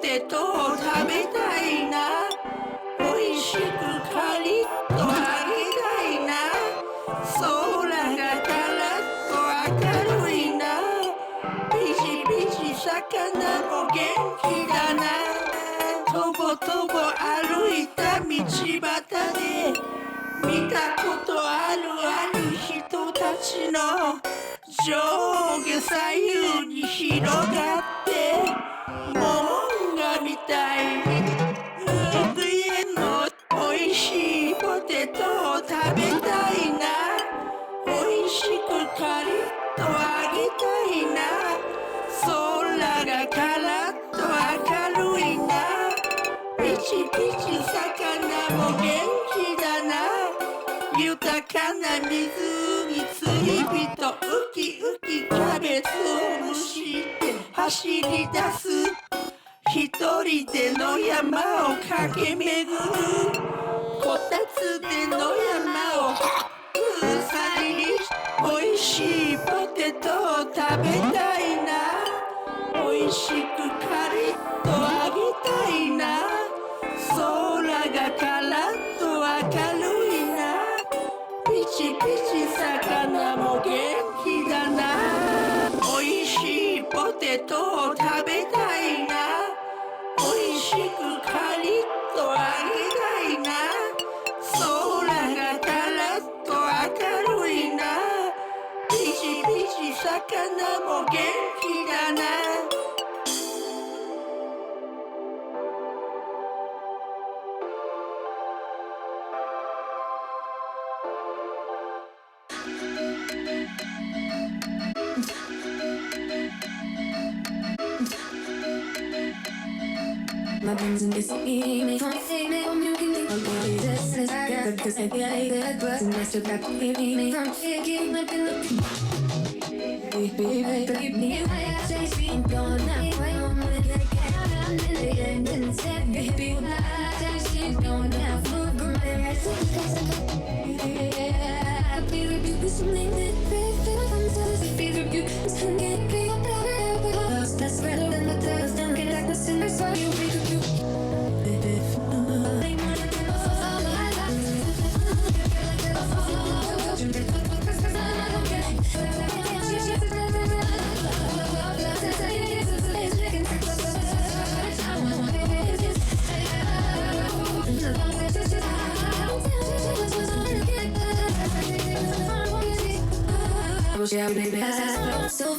テトを食べたいな美味しくカリッと揚げたいな空がカラッと明るいなピチピチ魚も元気だなとぼとぼ歩いた道端で見たことある人たちの上下左右に広がってモンガみたいに上の美味しいポテトを食べたいな美味しくカリッと揚げたいな空がカラッと明るいなピチピチ魚も元気だな豊かな湖釣り人ウキウキキャベツを蒸して走り出す一人での山を駆け巡るこたつでの山をふさりにおいしいポテトを食べたいなおいしくカリッと揚げたいな空がカラッと明るいなピチピチ魚も元気だなおいしいポテトを食べたいなおいしくカリッと揚げたいな空がカラッと明るいなピチピチ魚も元気だなMy friends and this me, me can't say me, you can think of me. This is good, cause I feel like that, but I still got to give me, I'm shaking like a look. Keep me in my eyes, I see I'm gone now. Why I'm with it, I'm in the end, and said, baby, I see I'm gone now. Look, girl, I see I feel like you do something that feel I'm so feel like you can get me up there. That's better than the dust, don't get like the sinners, so you be the yeah, baby, so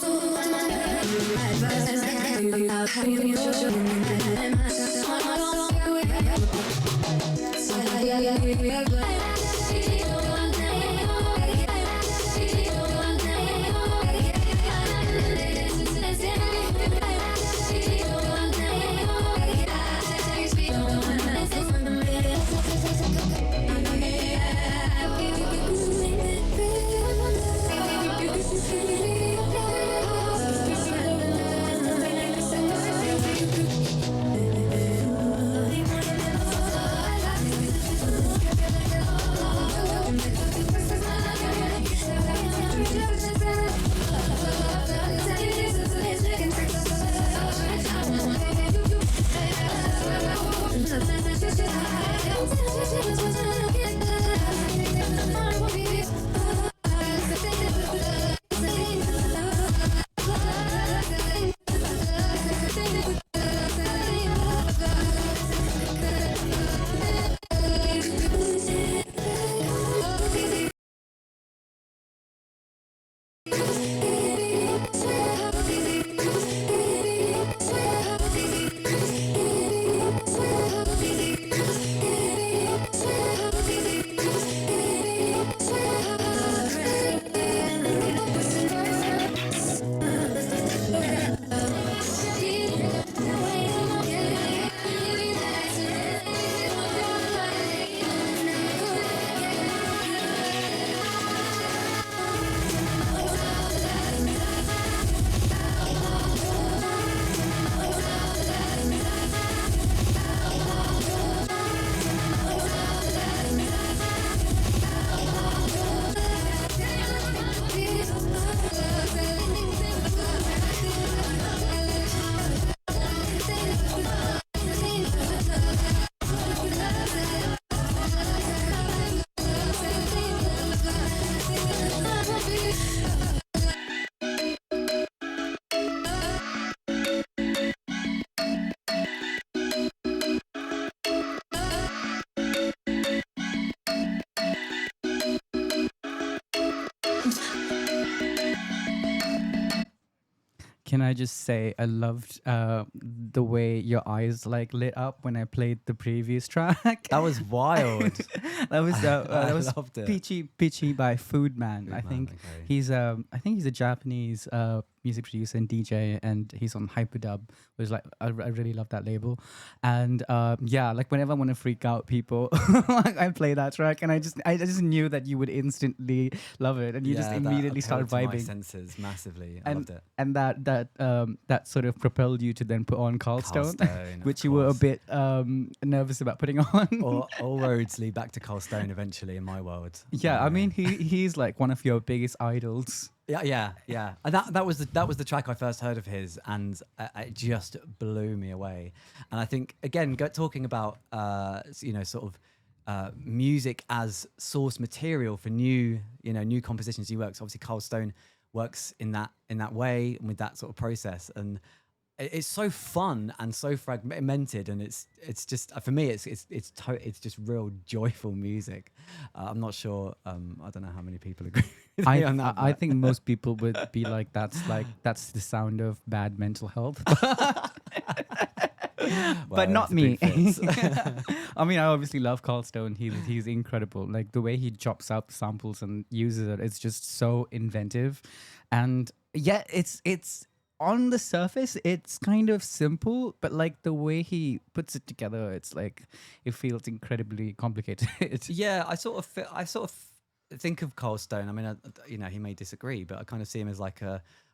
Can I just say I loved the way your eyes like lit up when I played the previous track. That was wild. that was I that loved it. Peachy by Foodman. I Foodman, think okay. he's a Japanese music producer and DJ, and he's on Hyperdub, which like I really love that label. And yeah, like whenever I want to freak out people, I play that track, and I just knew that you would instantly love it, and you just that immediately started appealed to my vibing. senses massively. I loved it. And that sort of propelled you to then put on Carl Stone, of which you were a course. bit nervous about putting on. all roads lead back to Carl Stone eventually in my world. Yeah, I mean he's like one of your biggest idols. Yeah. And that was the track I first heard of his, and it just blew me away. And I think again, talking about sort of music as source material for new compositions. He works. Obviously, Carl Stone works in that way and with that sort of process, and it's so fun and so fragmented, and it's just for me it's just real joyful music. I'm not sure. I don't know how many people agree with me on that. I think most people would be like that's the sound of bad mental health. But not me. I mean, I obviously love Carl Stone. He's incredible. Like the way he chops up samples and uses it, it's just so inventive. And yeah, it's on the surface, it's kind of simple, but like the way he puts it together, it's like it feels incredibly complicated. Yeah, I sort of think of Carl Stone. I mean, he may disagree, but I kind of see him as like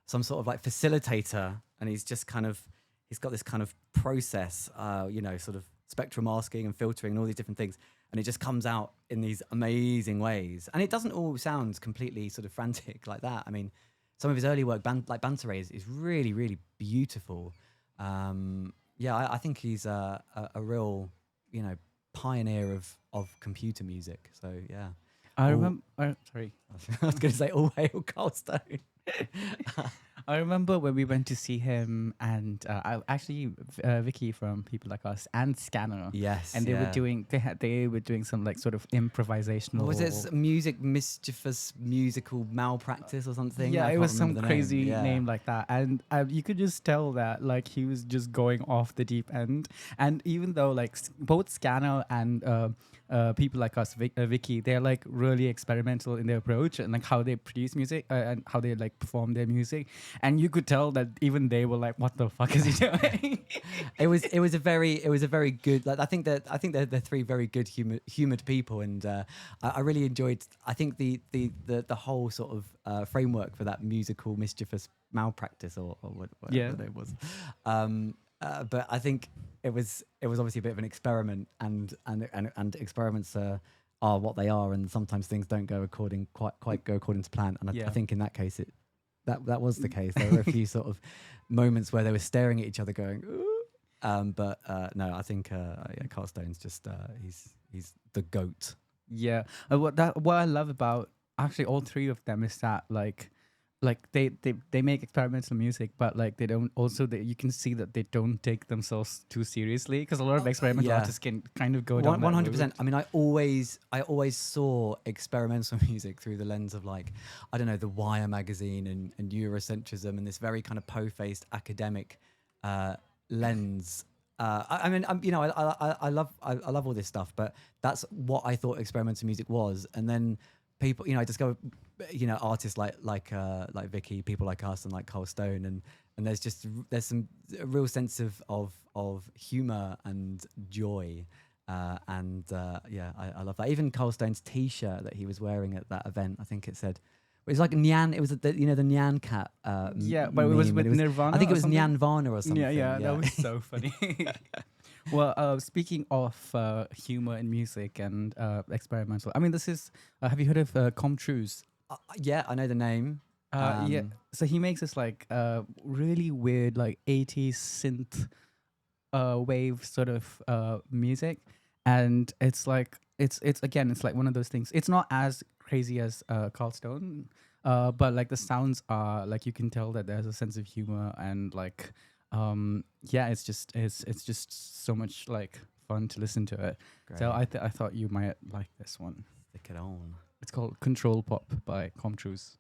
some sort of like facilitator, and he's got this kind of process, sort of spectrum masking and filtering and all these different things, and it just comes out in these amazing ways. And it doesn't all sound completely sort of frantic like that. I mean, some of his early work, like Banta Ray, is really, really beautiful. I think he's a real, pioneer of computer music. So yeah, I remember. Sorry, I was going to say all hail Carl Stone. I remember when we went to see him, and Vicky from People Like Us and Scanner. Yes, and they were doing some like sort of improvisational. Was it mischievous musical malpractice or something? Yeah, I it can't was some remember the crazy name. Yeah. name like that, and you could just tell that like he was just going off the deep end. And even though like both Scanner and People Like Us, Vicky, they're like really experimental in their approach and like how they produce music and how they like perform their music, and you could tell that even they were like, "What the fuck is he doing?" It was a very good. Like I think they're three very good humored people, and I really enjoyed. I think the whole sort of framework for that musical mischievous malpractice or whatever it was. But I think it was obviously a bit of an experiment, and experiments are what they are, and sometimes things don't go quite go according to plan. And I think in that case that was the case. There were a few sort of moments where they were staring at each other, going, "Ooh." But no, I think Carl Stone's just he's the GOAT. Yeah, what I love about actually all three of them is that like they make experimental music, but like they don't you can see that they don't take themselves too seriously, because a lot of experimental artists can kind of go down 100%. I mean, I always saw experimental music through the lens of like, I don't know, the Wire magazine and Eurocentrism and this very kind of po-faced academic lens. I mean, I love all this stuff, but that's what I thought experimental music was. And then people, I discovered, artists like Vicky, People Like Us, and like Carl Stone, and there's some real sense of humor and joy, I love that. Even Carl Stone's T-shirt that he was wearing at that event, I think it said. It was like Nyan. It was the Nyan cat. But it was with Nirvana. I think it was something? Nyanvana or something. Yeah, that was so funny. Well, speaking of humor in music and experimental, I mean, this is. Have you heard of Comtrues? Yeah, I know the name. Yeah, so he makes this like really weird like 80s synth wave sort of music, and it's like it's like one of those things. It's not as crazy as Carl Stone, but like the sounds are like, you can tell that there's a sense of humor, and like it's just so much like fun to listen to it. Great. So I thought you might like this one. Stick it on. It's called Control Pop by Comtrues.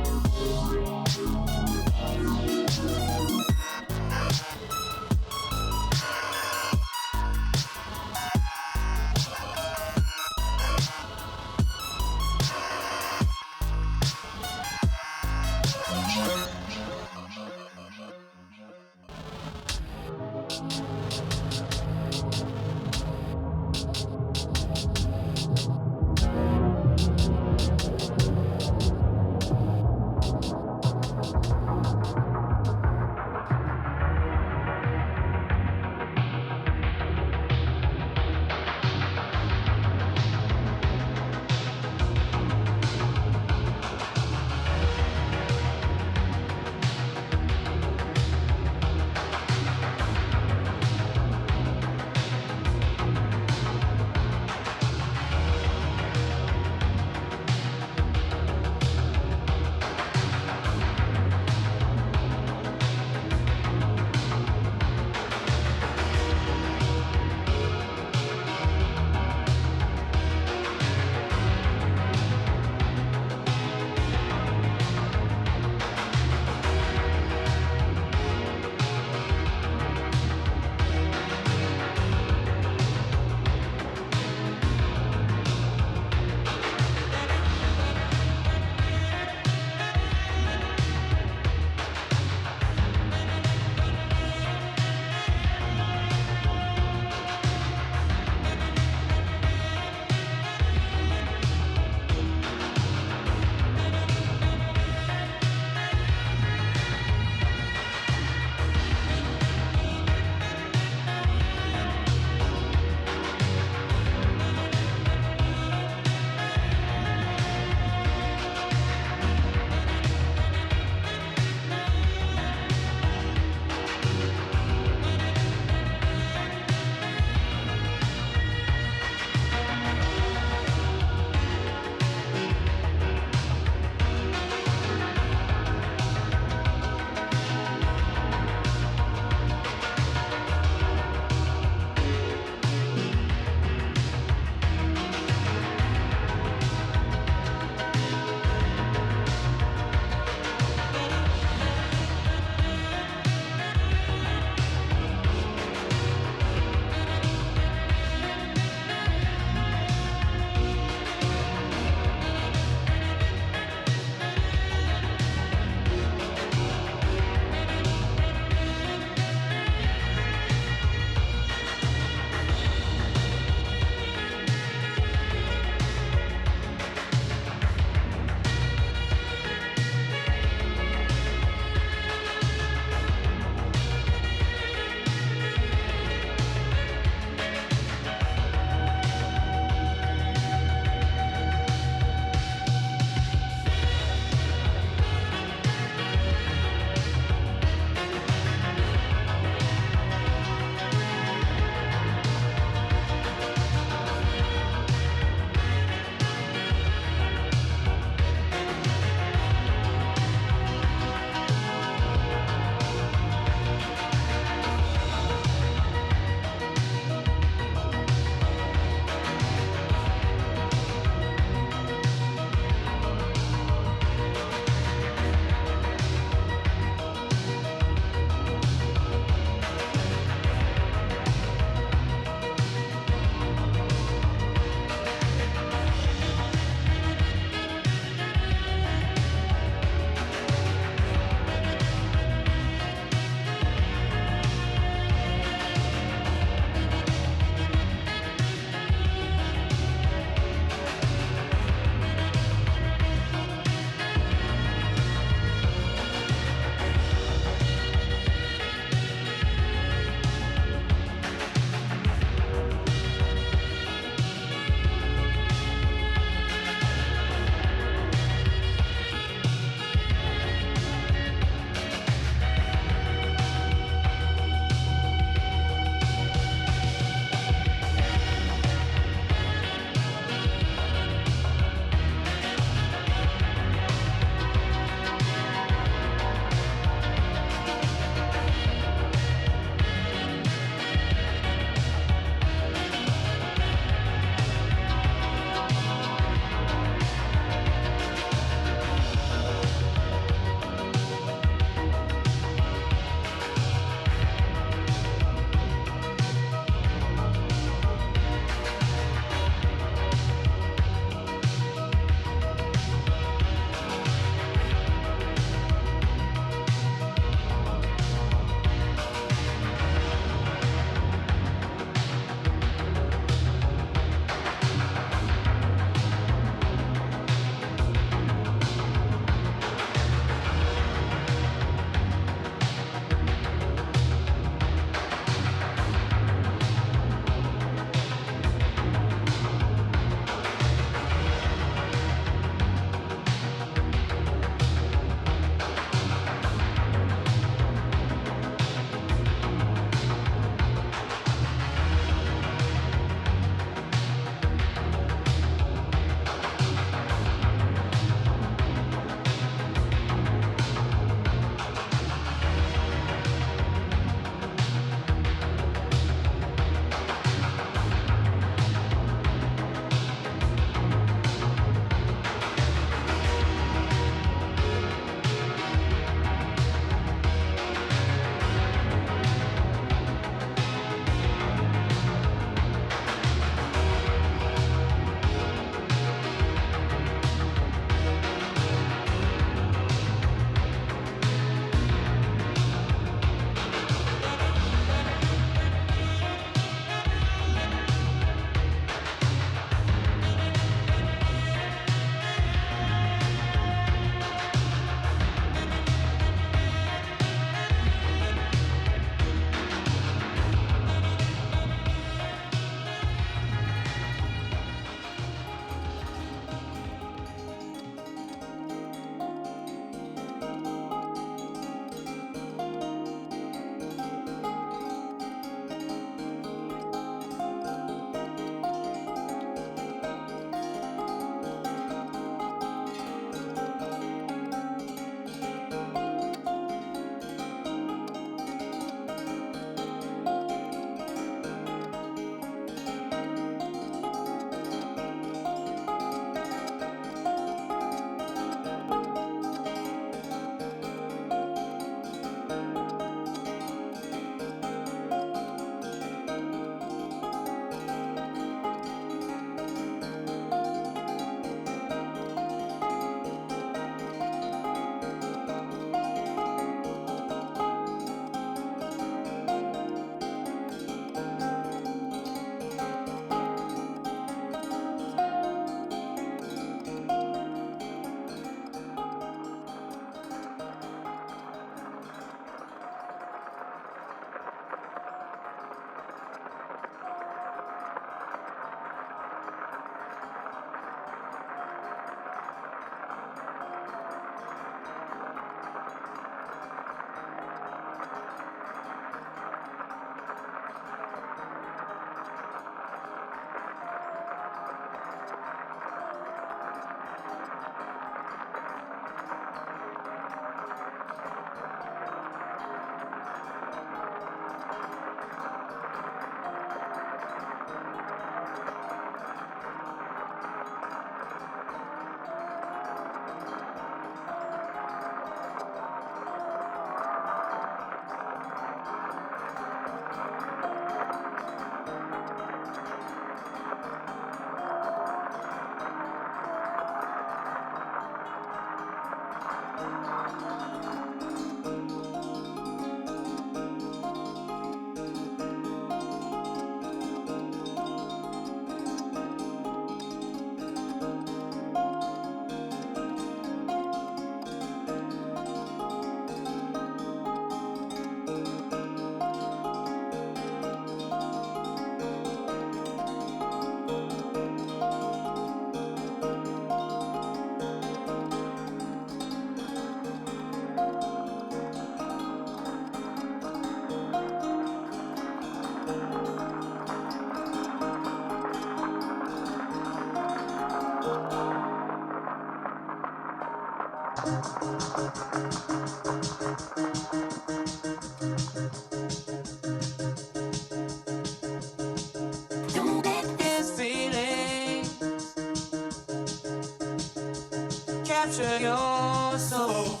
capture your soul.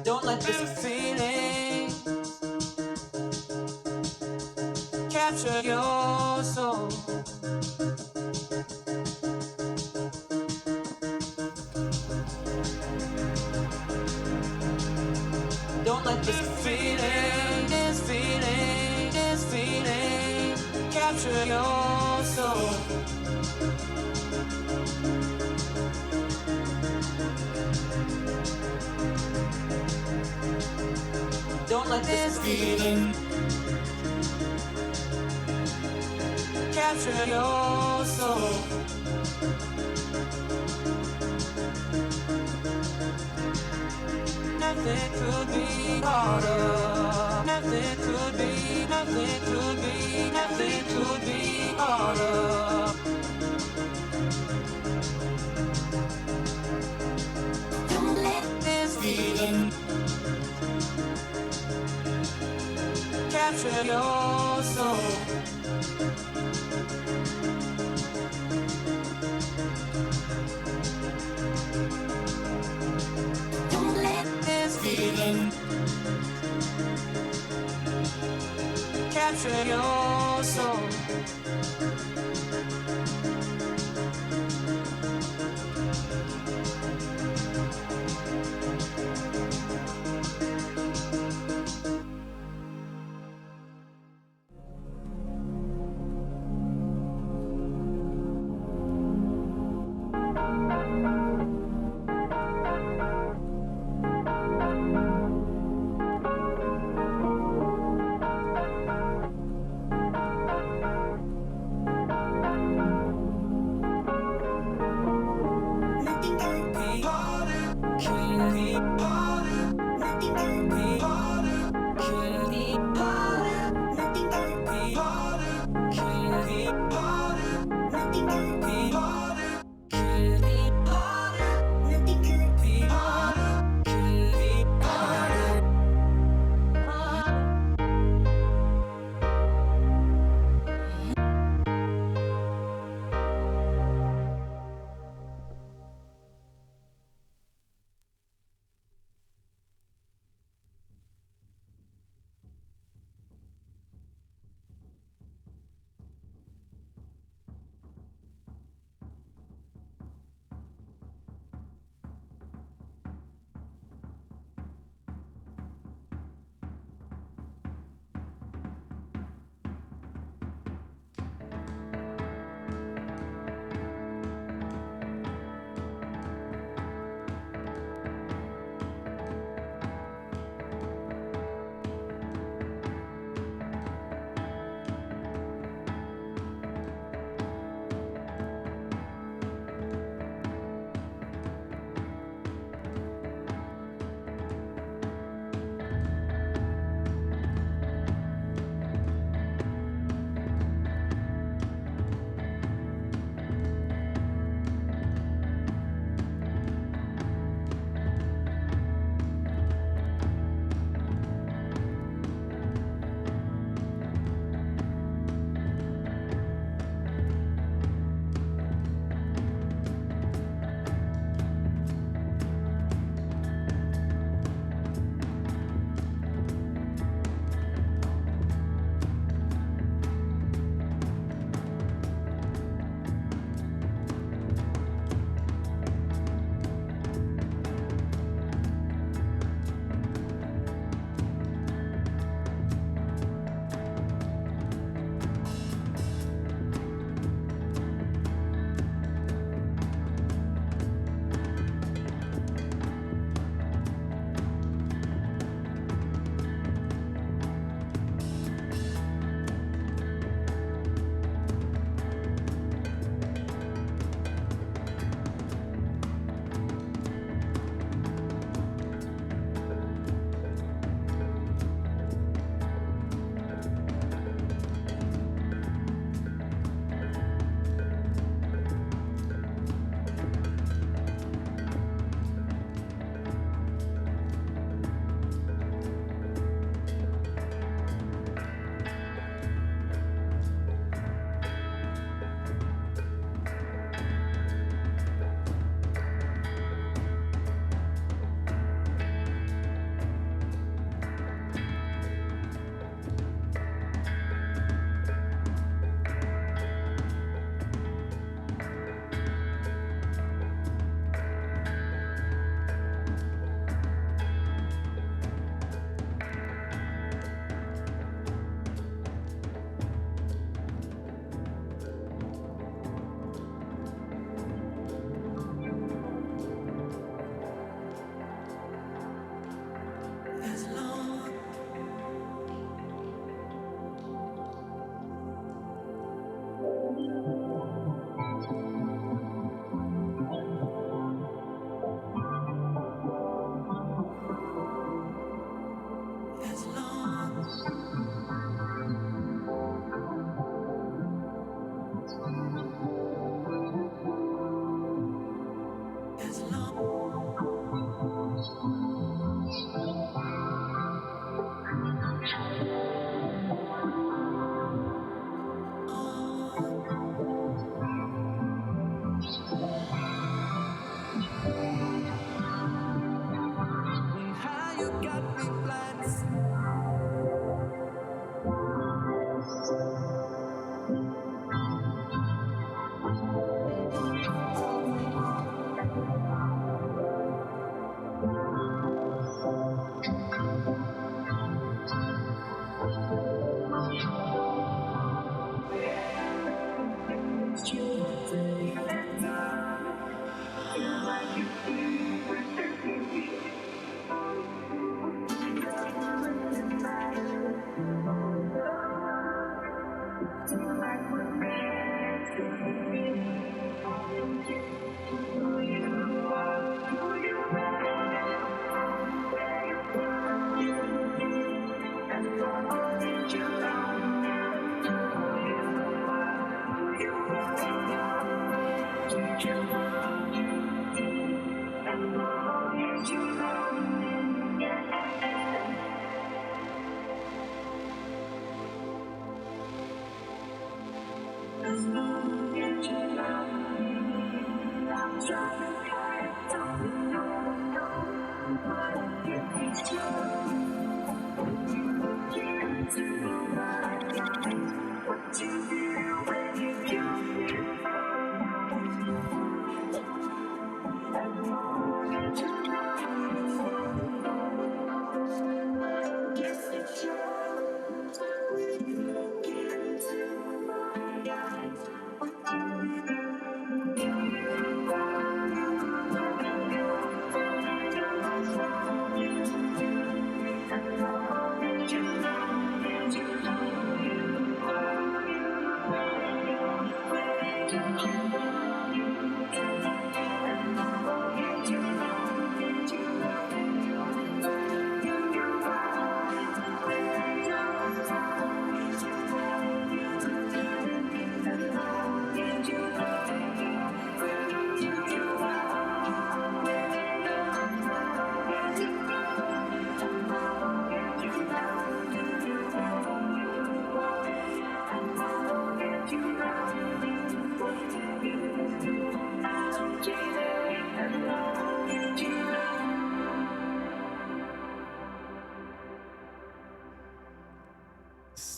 Don't let this feeling capture your soul. Don't let this feeling capture your soul. Don't let this feeling capture your soul. Nothing could be harder. Nothing could be harder. Don't let this feeling capture your soul. Don't let this feeling capture your soul.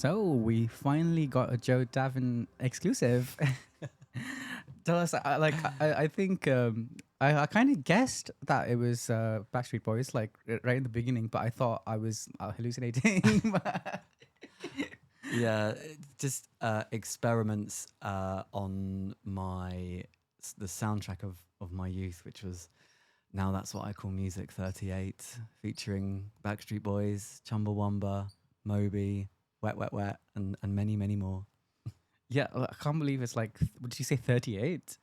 So we finally got a Joe Davin exclusive. Tell us, I think I kind of guessed that it was Backstreet Boys, like right in the beginning, but I thought I was hallucinating. Yeah, just experiments on the soundtrack of my youth, which was Now That's What I Call Music 38, featuring Backstreet Boys, Chumbawamba, Moby, Wet Wet Wet, and many, many more. Yeah, I can't believe it's like, what did you say, 38?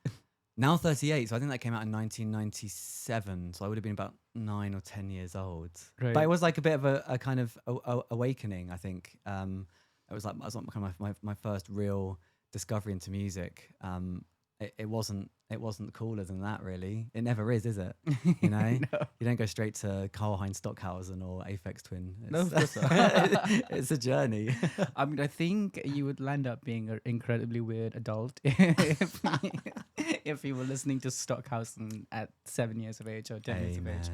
Now 38, so I think that came out in 1997, so I would have been about 9 or 10 years old. Right. But it was like a bit of a kind of awakening, I think. It was like kind of my first real discovery into music. It wasn't cooler than that, really. It never is it? You know, No. you don't go straight to Karl-Heinz Stockhausen or Aphex Twin. No, of It's, course not. it's a journey. I mean, I think you would land up being an incredibly weird adult if you were listening to Stockhausen at 7 years of age or 10 years of age.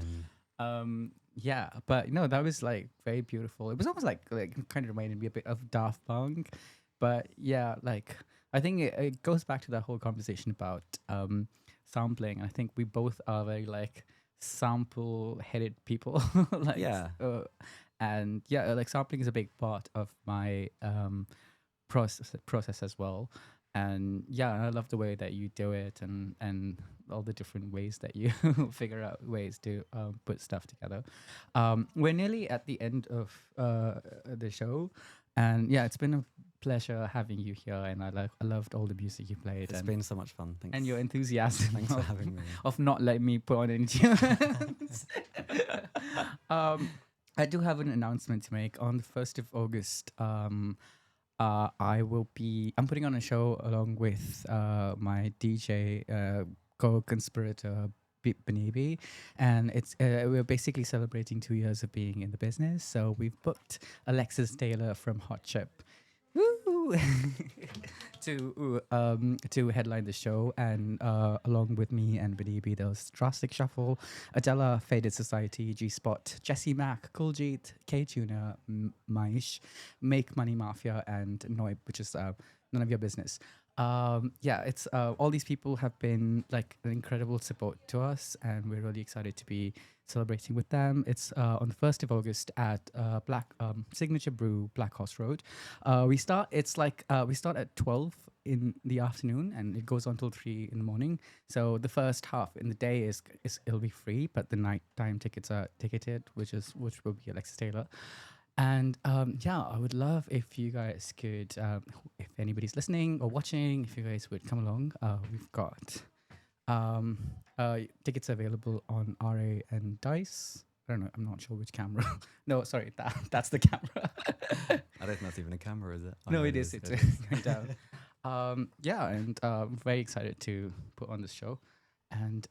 Yeah, but no, that was like very beautiful. It was almost like kind of reminded me a bit of Daft Punk, but yeah, like I think it goes back to that whole conversation about sampling. I think we both are very like sample-headed people, like Yeah. And yeah, like sampling is a big part of my process as well. And yeah, I love the way that you do it, and all the different ways that you figure out ways to put stuff together. We're nearly at the end of the show, and yeah, it's been a pleasure having you here, and I loved all the music you played. It's and been so much fun. Thanks. and your enthusiasm Thanks for having me. of not letting me put on any tunes. I do have an announcement to make. On the 1st of August, I'm putting on a show along with my DJ co-conspirator Benibi, and it's we're basically celebrating 2 years of being in the business. So we've booked Alexis Taylor from Hot Chip to headline the show, and along with me and Benibi, there was Drastic Shuffle, Adela, Faded Society, G Spot, Jesse Mack, Cooljeet, K Tuna, Maish, Make Money Mafia, and Noib, which is none of your business. Yeah, it's all these people have been like an incredible support to us, and we're really excited to be celebrating with them. It's on the 1st of August at Signature Brew, Black Horse Road. We start at 12 in the afternoon, and it goes on till 3 in the morning. So the first half in the day is it'll be free, but the nighttime tickets are ticketed, which will be Alexis Taylor. And yeah, I would love if you guys could, if anybody's listening or watching, if you guys would come along. We've got tickets available on RA and Dice. I don't know, I'm not sure which camera. No, sorry, that's the camera. I don't think that's even a camera, is it? No, it is. It's going down. Yeah, and I'm very excited to put on this show. And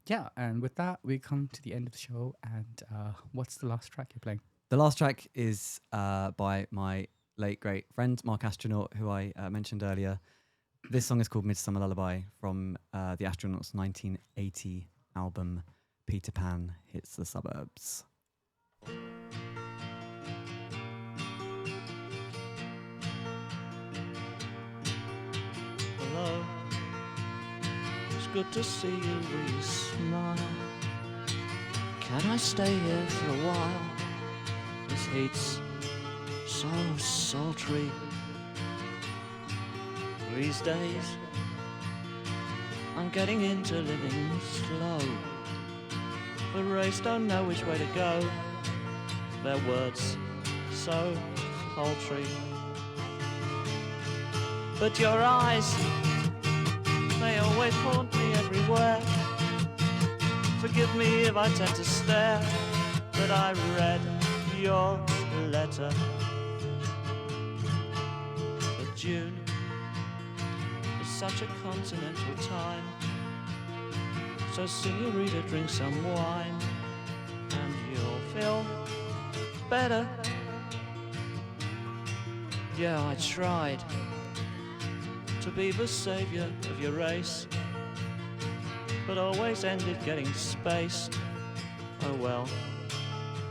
yeah, and with that, we come to the end of the show. And what's the last track you're playing? The last track is by my late great friend Mark Astronaut, who I mentioned earlier. This song is called Midsummer Lullaby from the Astronauts' 1980 album Peter Pan Hits the Suburbs. Hello, it's good to see you with your smile. Can I stay here for a while? This heat's so sultry these days. I'm getting into living slow, but race don't know which way to go. Their words so paltry, but your eyes, they always haunt me everywhere. Forgive me if I tend to stare, but I read your letter. But June is such a continental time, so senorita, drink some wine and you'll feel better. Yeah, I tried to be the savior of your race, but always ended getting spaced. Oh well,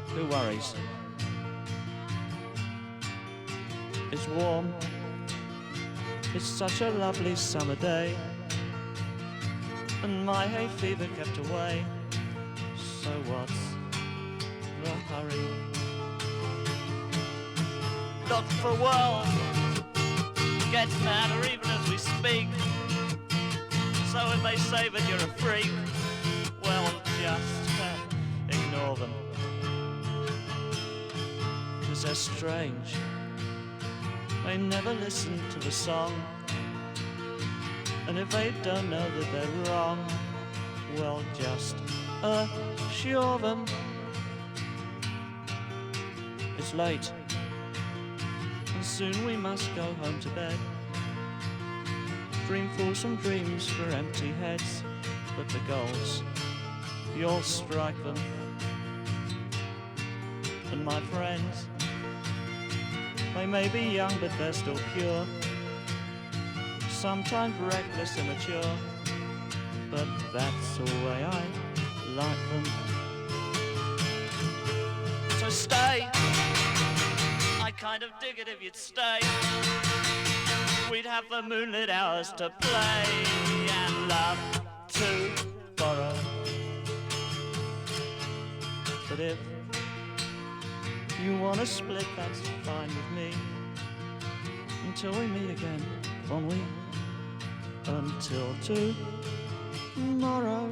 who worries? is warm. It's such a lovely summer day, and my hay fever kept away. So what's the hurry? Look, for a world gets madder even as we speak. So if they say that you're a freak, well, just ignore them, 'cause they're strange. They never listen to the song, and if they don't know that they're wrong, well, just assure them. It's late, and soon we must go home to bed. Dream fulsome dreams for empty heads, but the goals, you'll strike them. And my friends, they may be young, but they're still pure. Sometimes reckless, immature, but that's the way I like them. So stay, I kind of dig it if you'd stay. We'd have the moonlit hours to play and love to borrow. But if you wanna split, that's fine with me. Until we meet again, won't we? Until tomorrow.